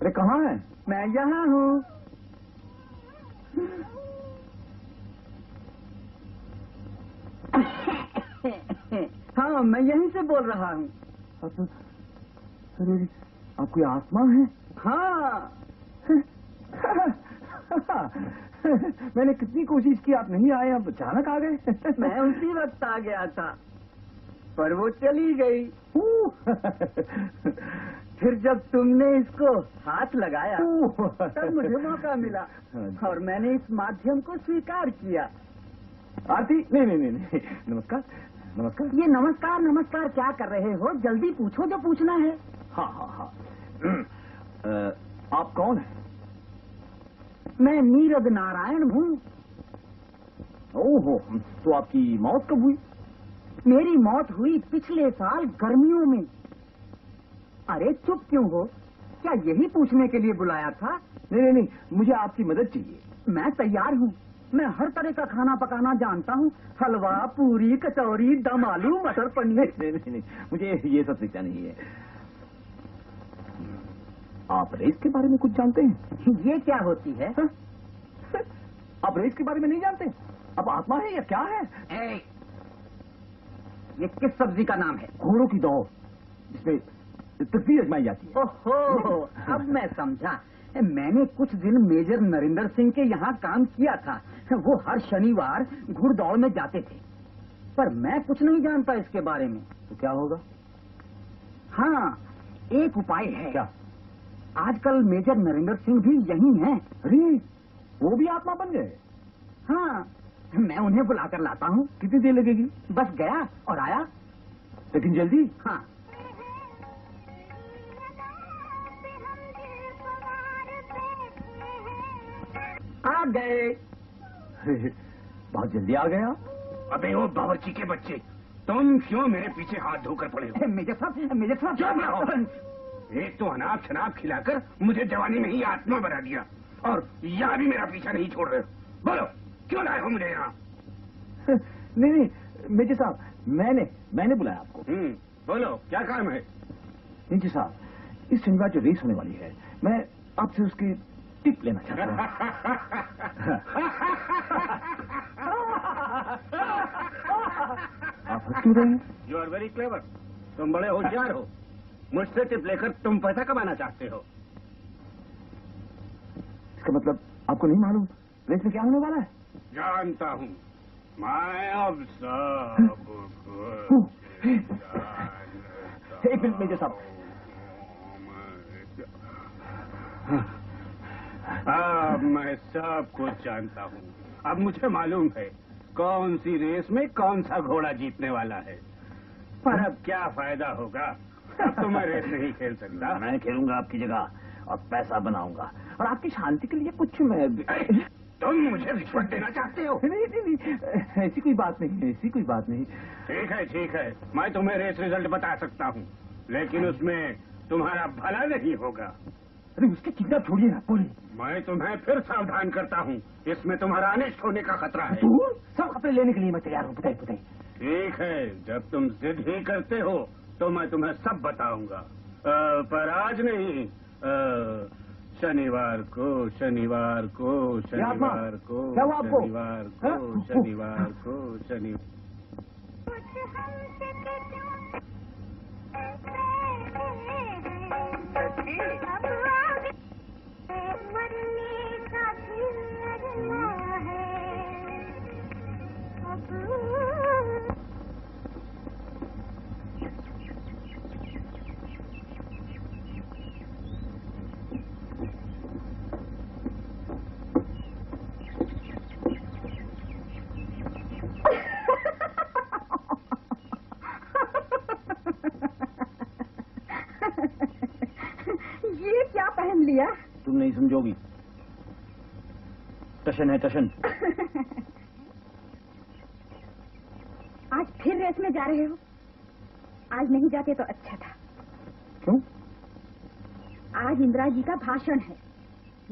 C: अरे कहाँ हैं?
G: मैं यहाँ हूँ। हाँ, मैं यहीं से बोल रहा हूँ।
C: अरे, आप कोई आत्मा है?
G: हाँ।
C: मैंने कितनी कोशिश की, आप नहीं आए, आप अचानक आ गए।
G: मैं उसी वक्त आ गया था, पर वो चली गई। फिर जब तुमने इसको हाथ लगाया तब मुझे मौका मिला और मैंने इस माध्यम को स्वीकार किया।
C: आरती, नहीं, नमस्कार नमस्कार।
G: ये नमस्कार नमस्कार क्या कर रहे हो? जल्दी पूछो जो पूछना है।
C: हाँ। आप कौन हैं?
G: मैं नीरद नारायण हूँ।
C: ओहो, तो आपकी मौत कब हुई?
G: मेरी मौत हुई पिछले साल गर्मियों में। अरे चुप क्यों हो? क्या यही पूछने के लिए बुलाया था?
C: नहीं, मुझे आपकी मदद चाहिए।
G: मैं तैयार हूँ। मैं हर तरह का खाना पकाना जानता हूँ। हलवा, पूरी, कचौरी, दम आलू, मटर पनीर।
C: नहीं, मुझे ये सब सीखना नहीं है। आप रेस के बारे में कुछ जानते हैं?
G: ये क्या होती है?
C: आप रेस के बारे में नहीं जानते? अब आत्मा है या क्या है?
G: ये किस सब्जी का नाम है?
C: घोड़ों की दौड़, जिसमें तस्वीर अजमाई जाती है।
G: ओहो, अब मैं समझा। मैंने कुछ दिन मेजर नरेंद्र सिंह के यहाँ काम किया था। वो हर शनिवार घुड़दौड़ में जाते थे, पर मैं कुछ नहीं जानता इसके बारे में।
C: तो क्या होगा?
G: हाँ, एक उपाय है।
C: क्या?
G: आजकल मेजर नरेंद्र सिंह भी यही हैं।
C: अरे, वो भी आत्मा बन गए?
G: हाँ, मैं उन्हें बुलाकर लाता हूँ।
C: कितनी देर लगेगी?
G: बस गया और आया।
C: लेकिन जल्दी।
G: हाँ। आ गए।
C: बहुत जल्दी आ गया।
A: अबे ओ बावर्ची के बच्चे, तुम क्यों मेरे पीछे हाथ धोकर पड़े हो?
G: मेजर साहब
A: चुप रहो। एक तो अनाप शनाप खिलाकर मुझे जवानी में ही आत्मा बना दिया, और यहाँ भी मेरा पीछा नहीं छोड़ रहे हो। बोलो क्यों लाए हो मुझे यहाँ?
C: नहीं मेजर साहब, मैंने बुलाया आपको।
A: बोलो क्या काम है?
C: मेजर साहब, इस शनिवार जो रेस होने वाली है, मैं आपसे उसकी टिप लेना चाहता हूँ। आप हंस क्यों रहे हैं?
A: You are very clever. तुम बड़े होशियार हो। मुझसे टिप लेकर तुम पैसा कमाना चाहते हो।
C: इसका मतलब आपको नहीं मालूम रेस में क्या होने वाला है?
A: जानता हूँ मैं अब सब
C: एक मिनट मेजर साहब।
A: अब मैं सब कुछ जानता हूँ। अब मुझे मालूम है कौन सी रेस में कौन सा घोड़ा जीतने वाला है। पर अब क्या फायदा होगा? अब तो मैं रेस नहीं खेल सकता।
C: मैं खेलूंगा आपकी जगह और पैसा बनाऊंगा, और आपकी शांति के लिए कुछ मैं
A: तुम मुझे रिश्वत देना चाहते हो?
C: नहीं, ऐसी कोई बात नहीं, ऐसी कोई बात नहीं।
A: ठीक है, मैं तुम्हें रेस रिजल्ट बता सकता हूँ, लेकिन उसमें तुम्हारा भला नहीं होगा।
C: अरे उसकी चिंता छोड़िए ना, बोलिए।
A: मैं तुम्हें फिर सावधान करता हूँ, इसमें तुम्हारा अनिष्ट होने का खतरा है।
C: सब कपड़े लेने के लिए मैं तैयार हूँ, बताइए।
A: ठीक है, जब तुम जिद ही करते हो तो मैं तुम्हें सब बताऊंगा, पर आज नहीं। शनिवार को शनिवार
D: ये क्या पहन लिया?
C: तुम नहीं समझोगी। टशन है, टशन।
D: आज फिर रेस में जा रहे हो? आज नहीं जाते तो अच्छा था।
C: क्यों?
D: आज इंदिरा जी का भाषण है,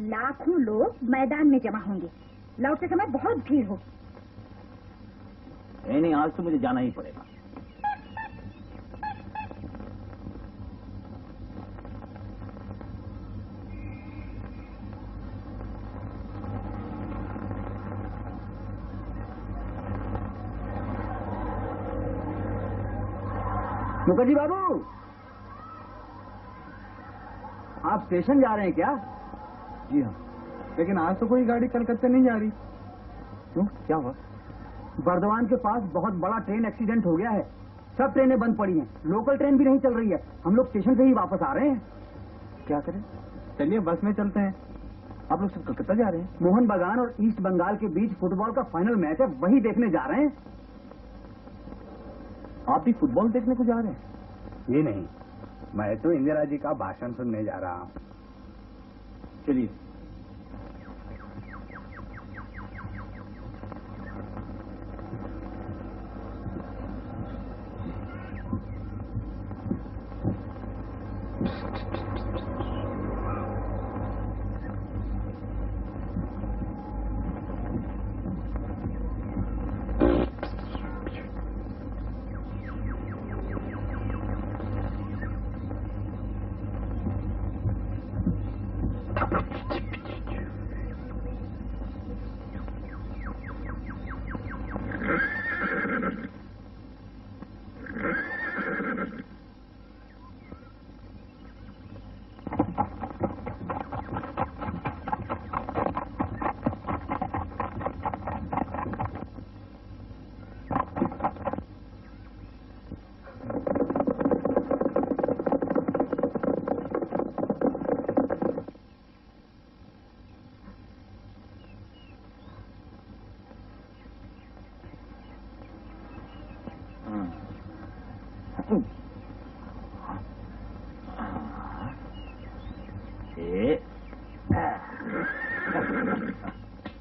D: लाखों लोग मैदान में जमा होंगे, लौटते समय बहुत भीड़ होगी।
C: नहीं, आज तो मुझे जाना ही पड़ेगा।
G: मुखर्जी बाबू, आप स्टेशन जा रहे हैं क्या?
E: जी हाँ, लेकिन आज तो कोई गाड़ी कलकत्ते नहीं जा रही।
C: क्यों, क्या हुआ?
G: बर्दवान के पास बहुत बड़ा ट्रेन एक्सीडेंट हो गया है। सब ट्रेनें बंद पड़ी हैं, लोकल ट्रेन भी नहीं चल रही है। हम लोग स्टेशन से ही वापस आ रहे हैं।
C: क्या करें?
E: चलिए बस में चलते हैं।
C: आप लोग सब कलकत्ता जा रहे हैं?
G: मोहन बागान और ईस्ट बंगाल के बीच फुटबॉल का फाइनल मैच है, वही देखने जा रहे हैं।
C: आप भी फुटबॉल देखने को जा रहे हैं?
E: ये नहीं, मैं तो इंदिरा जी का भाषण सुनने जा रहा हूँ।
C: चलिए।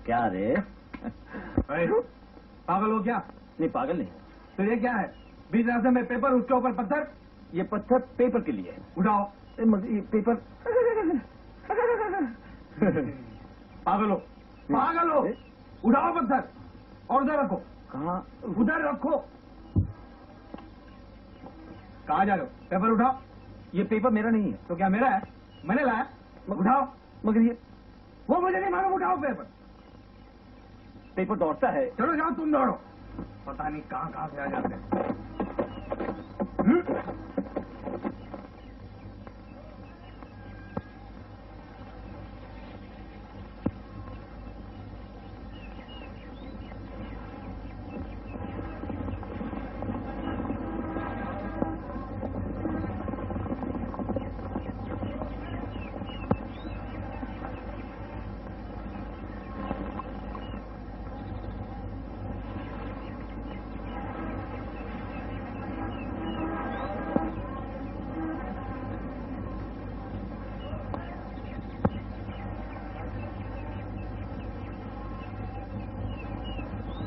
C: क्या रे?
B: पागल हो क्या?
G: नहीं पागल नहीं,
B: तो ये क्या है? बीच रास्ते में पेपर, उसके ऊपर पत्थर।
G: ये पत्थर पेपर के लिए है।
B: उठाओ।
G: मगर ये पेपर
B: पागल हो, पागल हो। उठाओ पत्थर और उधर रखो।
G: कहाँ?
B: उधर रखो। कहाँ जा रहे हो? पेपर उठाओ।
G: ये पेपर मेरा नहीं है।
B: तो क्या मेरा है? मैंने लाया। उठाओ।
G: मगर ये
B: वो मुझे नहीं मालूम, उठाओ पेपर।
G: पेपर दौड़ता है।
B: चलो जाओ, तुम दौड़ो। पता नहीं कहाँ कहाँ से आ जाते हैं।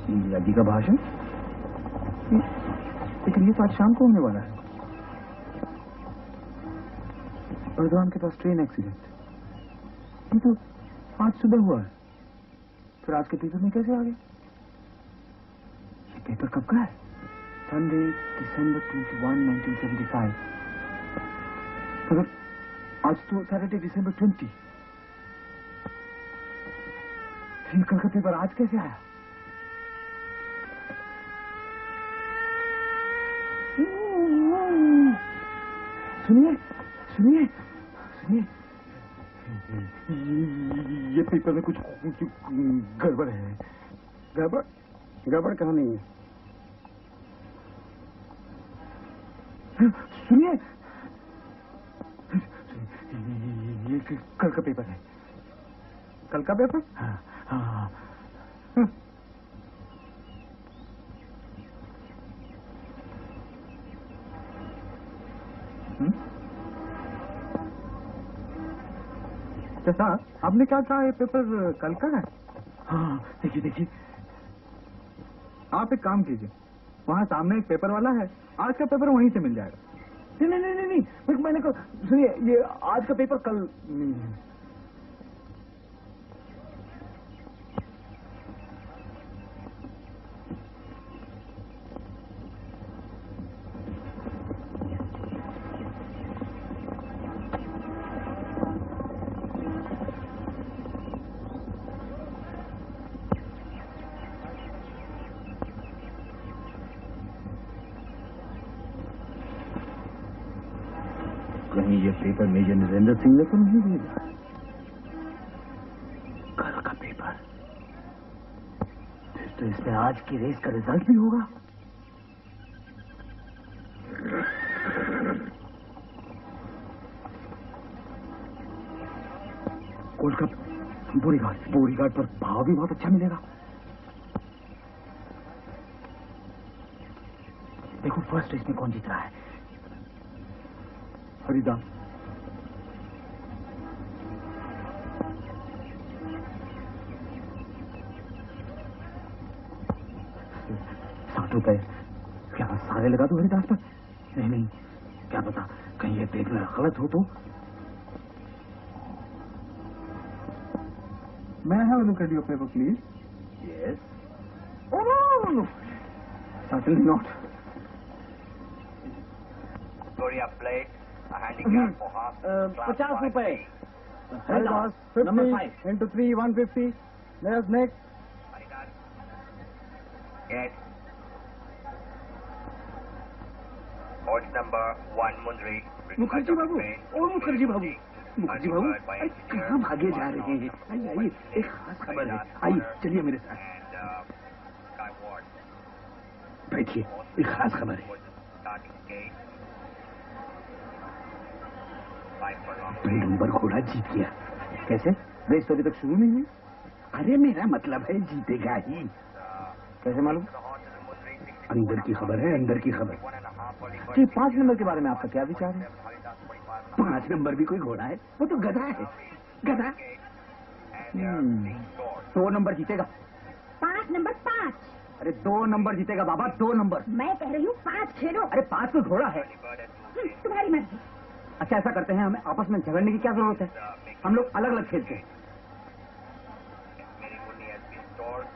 G: इंदिरा जी का भाषण, लेकिन ये तो आज शाम को होने वाला है। बर्दवान के पास ट्रेन एक्सीडेंट, ये तो आज सुबह हुआ है। फिर आज के पेपर में कैसे आ गए? ये पेपर कब का है? संडे दिसंबर 21, 1975। मगर आज तो सैटरडे दिसंबर 20। फिर कल का पेपर आज कैसे आया? सुनिए सुनिए सुनिए, ये पेपर में कुछ गड़बड़ है।
B: गड़बड़? गड़बड़ कहाँ नहीं है?
G: सुनिए, ये कल का पेपर है।
B: कल का पेपर?
G: हाँ हाँ।
B: साहब, आपने क्या कहा? ये पेपर कल का है?
G: हाँ देखिए देखिए।
B: आप एक काम कीजिए, वहाँ सामने एक पेपर वाला है, आज का पेपर वहीं से मिल जाएगा।
G: नहीं नहीं नहीं नहीं, मैंने कहा सुनिए, ये आज का पेपर कल नहीं है। कहीं ये पेपर मेजर नरेंद्र सिंह ने तो नहीं भेजा? कल का पेपर, फिर तो इसमें आज की रेस का रिजल्ट भी होगा। कोल्ड कप बोरीघाट पर भाव भी बहुत अच्छा मिलेगा। देखो फर्स्ट रेस में कौन जीत रहा है? हरिदास। 60 रुपए क्या सारे लगा दो हरिदास पर? नहीं नहीं, क्या पता कहीं ये पेपर गलत हो तो।
B: May I have a look at your paper, please?
G: Yes. Oh no, certainly not.
H: Victoria Plate, a handicap for half.
G: 50 रुपए।
B: Haridas, 50 into 3, 150. There's next.
H: Get. Horse number 1 Mundri.
G: Mukherjee बाबू, ओ मुखर्जी बाबू, मुखर्जी बाबू, कहाँ भागे जा रहे हैं? आइए आइए, एक खास खबर है। आइए चलिए मेरे साथ। बैठिए, एक खास खबर है। 2 नंबर घोड़ा जीत गया। कैसे? रेस तो अभी तक शुरू नहीं हुई। अरे मेरा मतलब है जीतेगा ही। कैसे मालूम? अंदर की खबर है, अंदर की खबर। जी 5 नंबर के बारे में आपका क्या विचार है? 5 नंबर भी कोई घोड़ा है? वो तो गधा है, गधा। 2 नंबर जीतेगा।
D: 5 नंबर 5।
G: अरे 2 नंबर जीतेगा बाबा, 2 नंबर।
D: मैं कह रही हूँ 5 खेलो।
G: अरे 5 कोई घोड़ा है?
D: तुम्हारी मर्जी।
G: अच्छा ऐसा करते हैं, हमें आपस में झगड़ने की क्या जरूरत है? हम लोग अलग अलग खेलते हैं।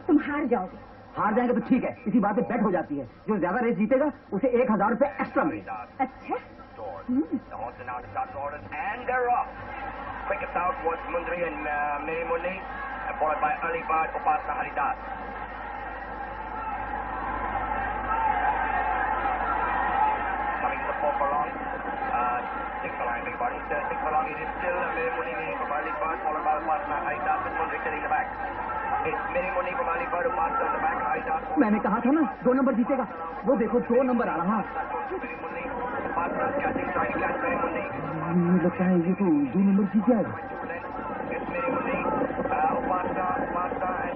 D: तुम हार जाओगे।
G: हार जाएंगे तो ठीक है, इसी बात पे बेट हो जाती है। जो ज्यादा रेस जीतेगा उसे 1000 रुपए एक्स्ट्रा मिलेगा।
D: अच्छा।
H: The horse now starts orders and they're off. Quickest out was Mundri and Miri Mundi, and followed by early bird Upasana Haridas. Coming to the 4 furlong, 6 furlong, big pardon, 6 furlong, it is still Miri Mundi leading from early bird, followed by Upasana Haridas with Mundri sitting in the back. It's Miri Mundi from early bird, Upasana in the back, Haridas.
G: मैंने कहा था ना 2 number जीतेगा। वो देखो 2 number आ रहा।
H: Miri Mundi, Upasana catching, trying to catch Miri Mundi.
G: मुझे लगता है ये तो 2 नंबर जीत जाएगा।
H: It's Miri Mundi, Upasana, and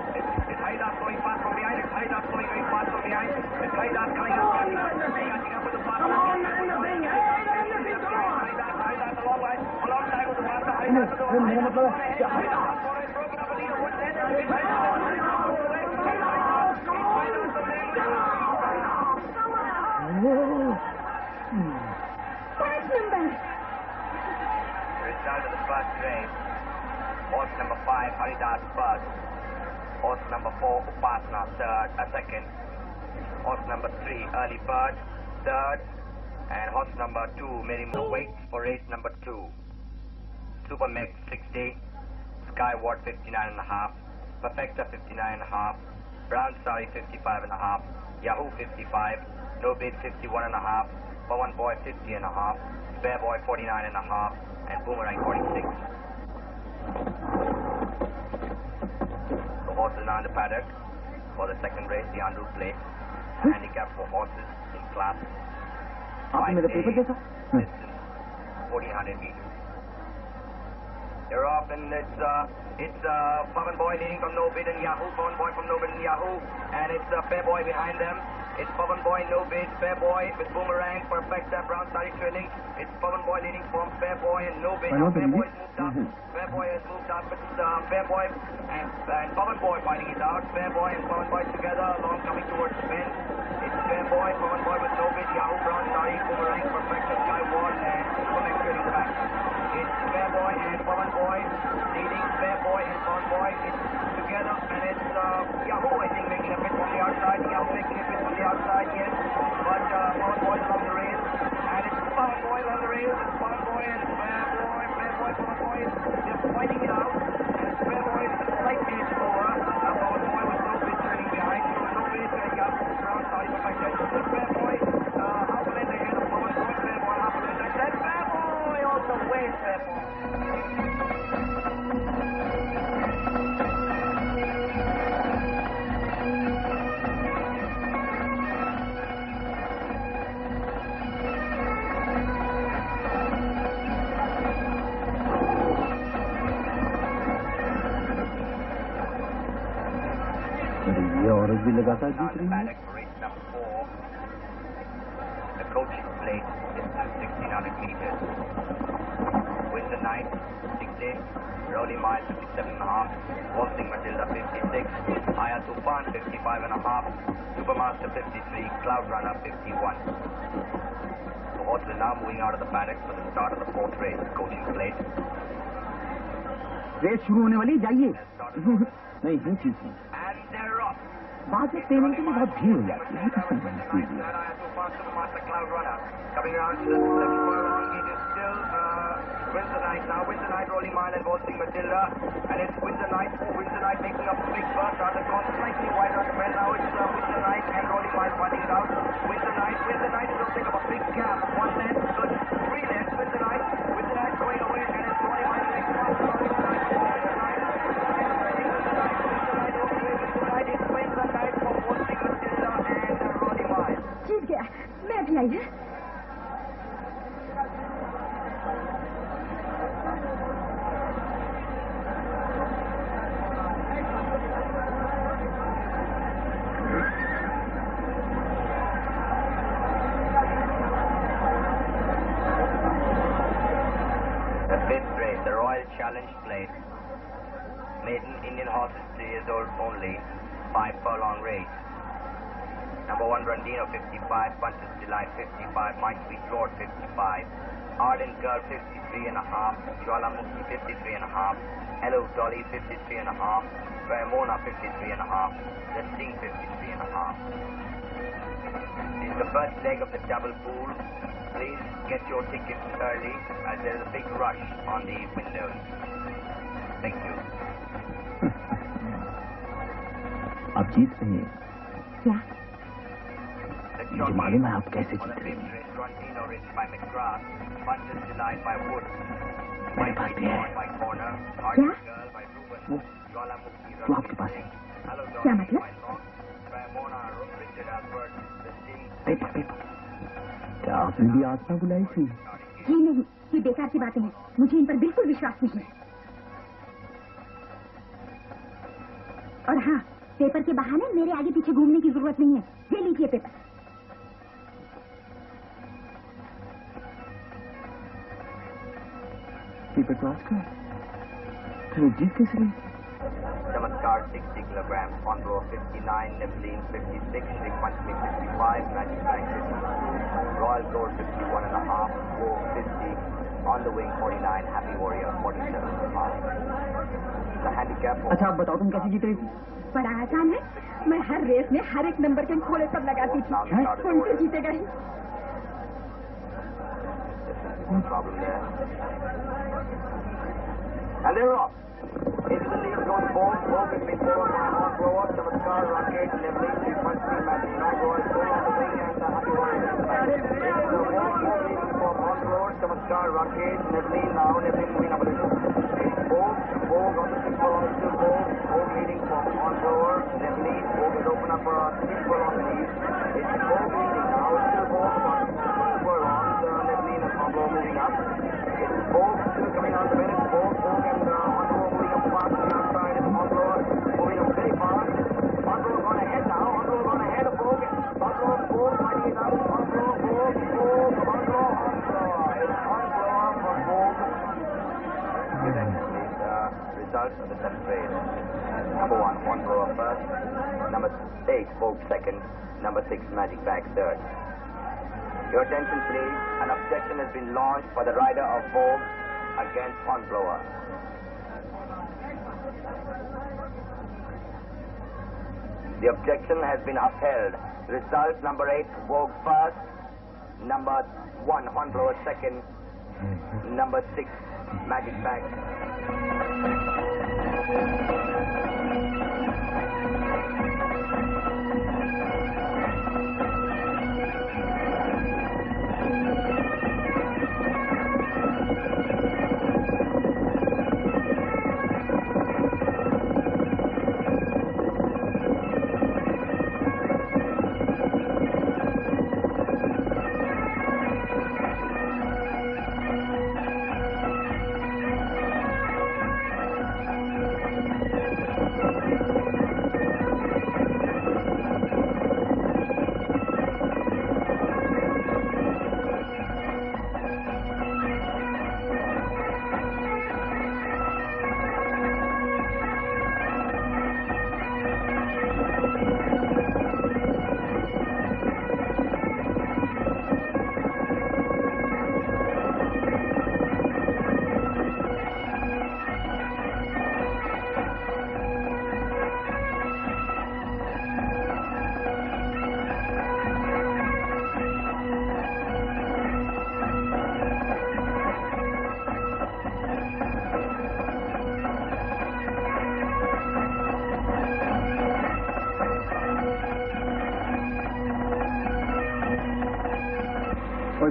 H: it's Haridas going fast from behind. It's Haridas going very fast from behind. It's Haridas coming up, catching up with Upasana. Haridas alongside with Upasana. Haridas to the
G: मेरा मतलब है
H: Haridas broken up a lead. What's that? It's Result of the first race. Horse number 5, Haridas first. Horse number 4, Upasana second. Horse number 3, Early Bird third. And horse number 2, Mary Moon waits for race number 2. Super Mix 60. Skyward 59.5. Perfecta 59.5. Brown Sari 55.5. Yahoo 55. No Bid 51.5. Pawan Boy 50.5. Spare Boy 49.5. And Boomerang 46. The horses are now in the paddock for the second race, the Andu Plate. Handicap for horses in class
G: आपने मेरा paper देखा?
H: distance 1400 meters. They're off and it's Pawan Boy leading from No Bid and Yahoo. Pawan Boy from No Bid and Yahoo. And it's Fair Boy behind them. It's Pawan Boy, No Bid, Fair Boy with Boomerang, Perfecta, Brown Sari trailing. It's Pawan Boy leading from Fair Boy and No Bid. Now Fair Boy's moved up. Fair Boy has moved up. It's Fair Boy and Pawan Boy fighting it out. Fair Boy and Pawan Boy together along coming towards the bend. It's Fair Boy, Pawan Boy with No Bid, Yahoo, Brown Sari, Boomerang, Perfecta, Skyward and Boomerang trailing back. It's Fair Boy and Pawan Boy leading. Fair Boy and Pawan Boy it's together, and it's Yahoo, I think, making a bit from the outside. Yahoo making a bit from the outside, yes. But Pawan Boy along the rails, and it's Pawan Boy along the rails. It's Pawan Boy and Fair Boy, Pawan Boy. They're fighting it out, and it's Fair Boy is a slight edge over. Pawan Boy with No Bid trailing behind. No Bid and Yahoo, Brown Sari, Perfecta. It's Fair Boy half a length ahead of Pawan Boy. Fair Boy half a length ahead. Fair Boy all the way, Fair Boy.
G: ये औरत भी लगातार जीत रही है।
H: Paddock for race number 4. The coaching plate is 1600 meters. Windsor Knight 60. Rolling Mile 57.5. Waltzing Matilda 56. Aya Tufan 55.5. Supermaster 53. Cloud Runner 51. The horses are now moving out of the paddock for the start of the 4th race. Coaching plate.
G: Race शुरू होने वाली, जाइए।
A: नहीं है चीज
H: And they're off.
G: बाद में payment के लिए बहुत भीड़ हो जाती है।
H: Cloud Runner coming around to the second furlong. It is still Windsor Knight now. Windsor Knight, Rolling Mile and Waltzing Matilda. And it's Windsor Knight. Windsor Knight making up a big burst out of the corner, slightly wider on the bend. Now it's Windsor Knight and Rolling Mile fighting it out. Windsor Knight is going to take up a big gap. 1 length, good. 3 lengths. Windsor Knight going away, and it's Rolling Mile next one. Windsor Knight.
D: जीत गया। मैं भी आई है।
H: The 5th race, the Royal Challenge Plate. Maiden Indian horses 3 years old only. 5 furlong race. Number 1, Randino, 55. Punches Delight, 55. Mind Sweet Lord, 55. Ardent Girl, 53.5. Jwalamukhi, 53.5. Hello Dolly, 53.5. Ramona, 53.5. The Sting, 53.5. This is the first leg of the double pool. Please get your tickets early as there is a big rush on the windows. Thank you.
B: आप जीत रही हैं।
D: क्या?
B: मुझे मालूम है आप कैसे जीत रही हैं। मेरे पास भी है।
D: क्या?
B: वो आपके पास है।
D: क्या मतलब?
B: Paper paper. क्या आपने भी आत्मा बुलाई थी?
D: जी नहीं, ये बेकार की बातें हैं। मुझे इन पर बिल्कुल विश्वास नहीं है। और हाँ, पेपर के बहाने मेरे आगे पीछे घूमने की जरूरत नहीं है। ये लीजिए पेपर।
B: पेपर तो आज का। तो जीत कैसे गई?
H: Chamatkar 60 kilograms, on row 59, Neptune 56, Shri Panchami 55, Magic Bank 52, Royal Gold 51.5, Go 50, on the wing 49, Happy Warrior 47.5. The handicap for...
G: अच्छा आप बताओ तुम कैसे जीत रही थी?
D: बड़ा आसान है। मैं हर रेस में हर एक नंबर के घोड़े पर लगाती थी। कौन से जीतेगा ही?
H: No problem there. And they're off. Into the lead going forward. Vogue has been followed by Horn Blower, Chamatkar, Rocket, Neville, Shri Panchami, Magic Bank, Royal Gold on the wing, and the Happy Warrior. Vogue leading for Horn Blower, Chamatkar, Rocket, Neville now, Neville moving up a little. It's Vogue on the triple, still Vogue leading for Horn Blower, Neville, Vogue is open up for a triple on the lead. It's Vogue leading now, still Vogue on super on the Neville and Horn Blower moving up. It's Vogue still coming on the minute, Vogue and Horn Blower moving up fast on the outside, and Horn Blower moving up very fast. Horn Blower going ahead now, Horn Blower going ahead of Vogue, Vogue fighting it out, Horn Blower, Vogue, Horn Blower. It's Horn Blower for Vogue. Results of the seventh race. Number 1, Horn Blower first. Number 8, Vogue second. Number 6, Magic Bag third. Your attention please. An objection has been launched by the rider of Vogue against Horn Blower. The objection has been upheld. Result number 8, Vogue first. Number 1, Horn Blower second. Number 6, Magic Bag.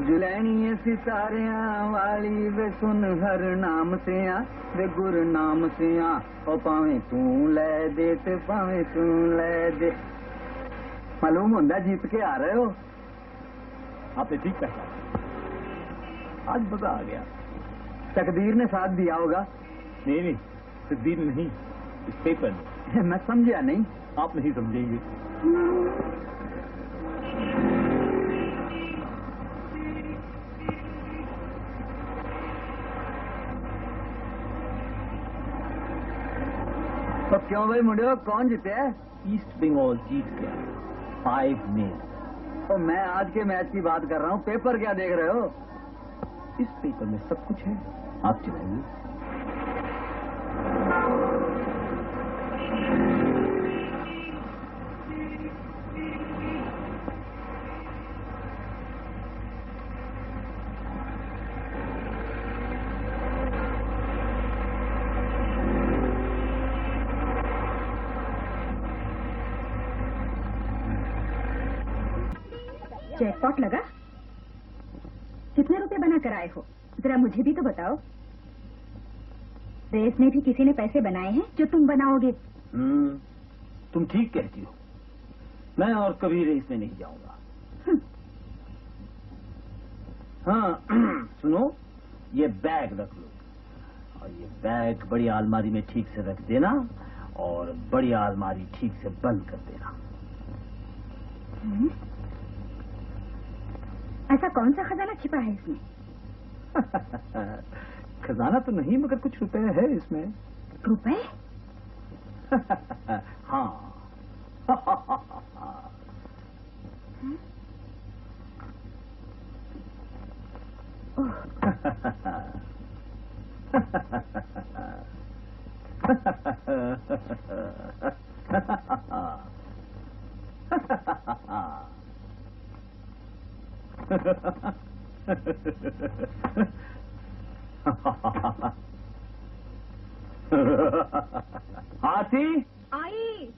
G: जुलैनी सितारियां वाली वे सुन हर नाम से आ वे गुरु नाम से आ ओ पावे तू ले दे ते पावे तू ले दे। मालूम होंदा जीत के आ रहे हो।
B: आपने ठीक कहा। आज मजा आ गया।
G: तकदीर ने साथ दिया होगा।
B: नहीं नहीं, तकदीर नहीं, इस पेपर ने।
G: मैं समझा नहीं।
B: आप नहीं समझेंगे।
G: तो क्यों भाई मुंडे, कौन जीते है?
B: ईस्ट बंगाल जीत गया।
G: 5 नील। तो मैं आज के मैच की बात कर रहा हूँ, पेपर क्या देख रहे हो? इस पेपर में सब कुछ है, आप चलाइए।
D: जैकपॉट लगा? कितने रुपए बना कर आए हो, जरा मुझे भी तो बताओ। रेस में भी किसी ने पैसे बनाए हैं जो तुम बनाओगे?
G: तुम ठीक कहती हो, मैं और कभी रेस में नहीं जाऊंगा। हाँ सुनो, ये बैग रख लो, और ये बैग बड़ी अलमारी में ठीक से रख देना, और बड़ी अलमारी ठीक से बंद कर देना।
D: ऐसा कौन सा खजाना छिपा है इसमें?
G: खजाना तो नहीं, मगर कुछ रुपए है इसमें।
D: रुपए?
G: हाँ। आती
D: आई।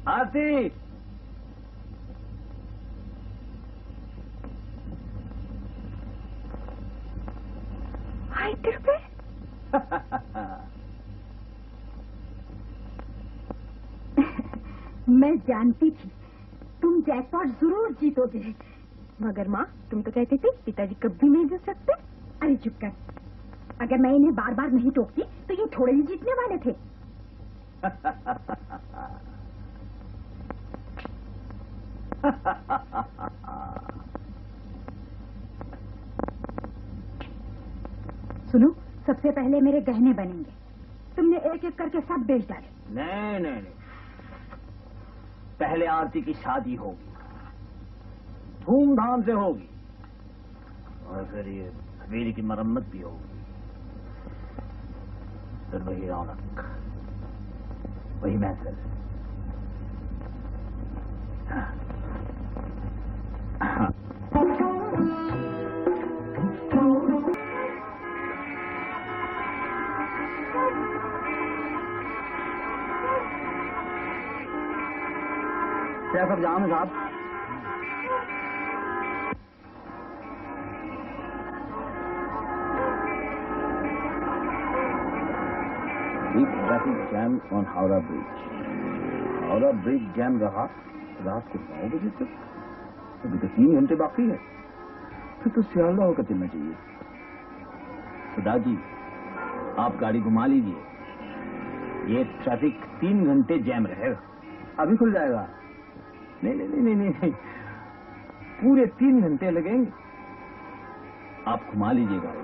G: आती
D: आई तेरे पे? मैं जानती थी तुम जैकपॉट जरूर जीतोगे, मगर माँ तुम तो कहती थी पिताजी कभी नहीं जीत सकते। अरे चुप कर, अगर मैं इन्हें बार बार नहीं टोकती तो ये थोड़े ही जीतने वाले थे। सुनो, सबसे पहले मेरे गहने बनेंगे। तुमने एक एक करके सब बेच डाले।
G: नहीं नहीं नहीं, पहले आरती की शादी होगी, धूमधाम से होगी, और फिर ये हवेली की मरम्मत भी होगी, फिर वही रौनक, वही महफिल। ट्रैफिक जाम है साहब।
A: Big traffic jam on Howrah Bridge. Howrah bridge jam रहा रात को 9 बजे तक। अभी तो 3 घंटे बाकी है, फिर तो सियालदा होकर चलना चाहिए।
G: खुदा जी, आप गाड़ी घुमा लीजिए, ये ट्रैफिक 3 घंटे जैम रहेगा।
A: अभी खुल जाएगा।
G: नहीं नहीं नहीं नहीं नहीं, पूरे 3 घंटे लगेंगे। आप घुमा लीजिए गाड़ी।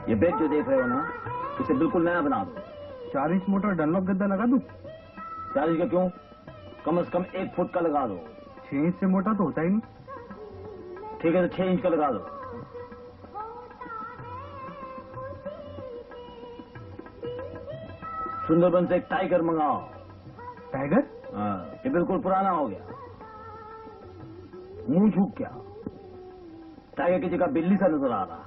G: ये बेड जो देख रहे हो ना, इसे बिल्कुल नया बना दो।
E: 40 मोटर डनलॉप गद्दा लगा दूं?
G: 40 का क्यों, कम से कम 1 फुट का लगा दो।
E: 6 इंच से मोटा तो होता ही नहीं।
G: ठीक है, तो 6 इंच का लगा दो। सुंदरबन से एक टाइगर मंगाओ।
E: टाइगर?
G: हाँ, ये बिल्कुल पुराना हो गया, मुंह झुक गया, टाइगर की जगह बिल्ली सा नजर आ रहा है।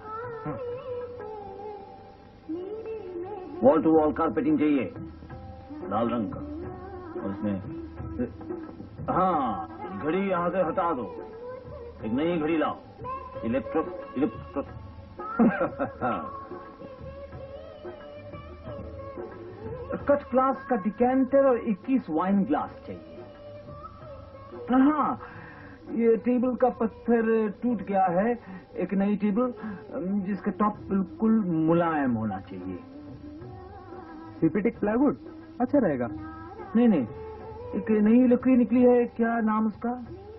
G: वॉल टू वॉल कारपेटिंग चाहिए, लाल रंग का, और इसमें हाँ, घड़ी यहां से हटा दो, एक नई घड़ी लाओ, इलेक्ट्रिक कट ग्लास का डिकेंटर और 21 वाइन ग्लास चाहिए। हाँ, ये टेबल का पत्थर टूट गया है, एक नई टेबल जिसका टॉप बिल्कुल मुलायम होना चाहिए।
E: सीपीटिक प्लाईवुड अच्छा रहेगा।
G: नहीं नहीं, एक नई लकड़ी निकली है, क्या नाम उसका?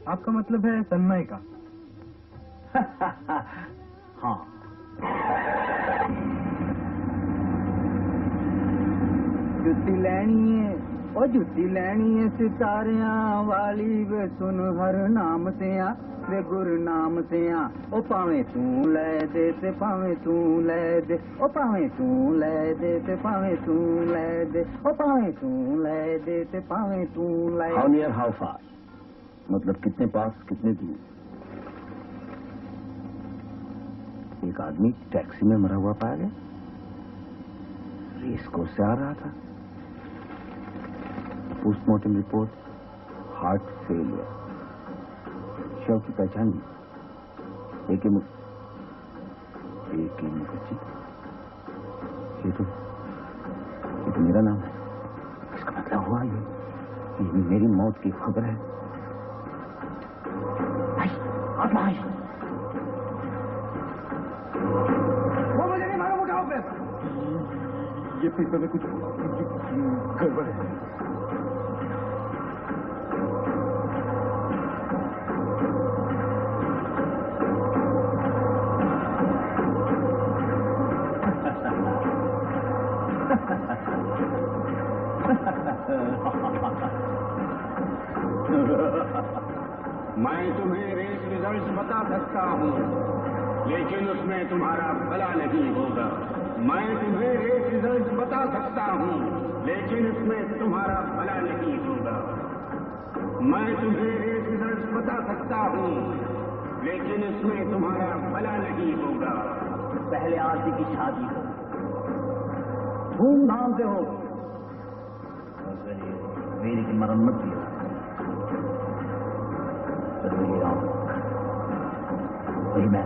E: आपका मतलब है सनमाई का?
G: हाँ। जुत्ती लैनी है और जुत्ती लैनी है सितारियां वाली, वे सुन हर नाम से आ, वे गुरु नाम से आ। ओ पावे तू ले दे ते पावे तू ले दे, ओ पावे तू ले दे ते पावे तू ले दे, ओ पावे तू ले दे ते पावे तू ले।
C: हाउ नियर हाउ फार, मतलब कितने पास कितने दूर? एक आदमी टैक्सी में मरा हुआ पाया गया, रेस कोर्स से आ रहा था। पोस्टमार्टम रिपोर्ट हार्ट फेलियर, शव की पहचान एक मुखर्जी। ये तो मेरा नाम है। इसका मतलब हुआ ये मेरी मौत की खबर है।
B: वो मुझे नहीं मालूम, उठाओ पैसा। ये पैसे में कुछ गड़बड़ है।
F: मैं तुम्हें रेस रिजल्ट बता सकता हूँ, लेकिन उसमें तुम्हारा भला नहीं होगा। मैं तुम्हें रेस रिजल्ट बता सकता हूँ, लेकिन उसमें तुम्हारा भला नहीं होगा। मैं तुम्हें रेस रिजल्ट बता सकता हूँ, लेकिन इसमें तुम्हारा भला नहीं होगा।
C: पहले आरती की शादी हो, धूमधाम से हो, मेरी की मरम्मत भी हो, वही मैं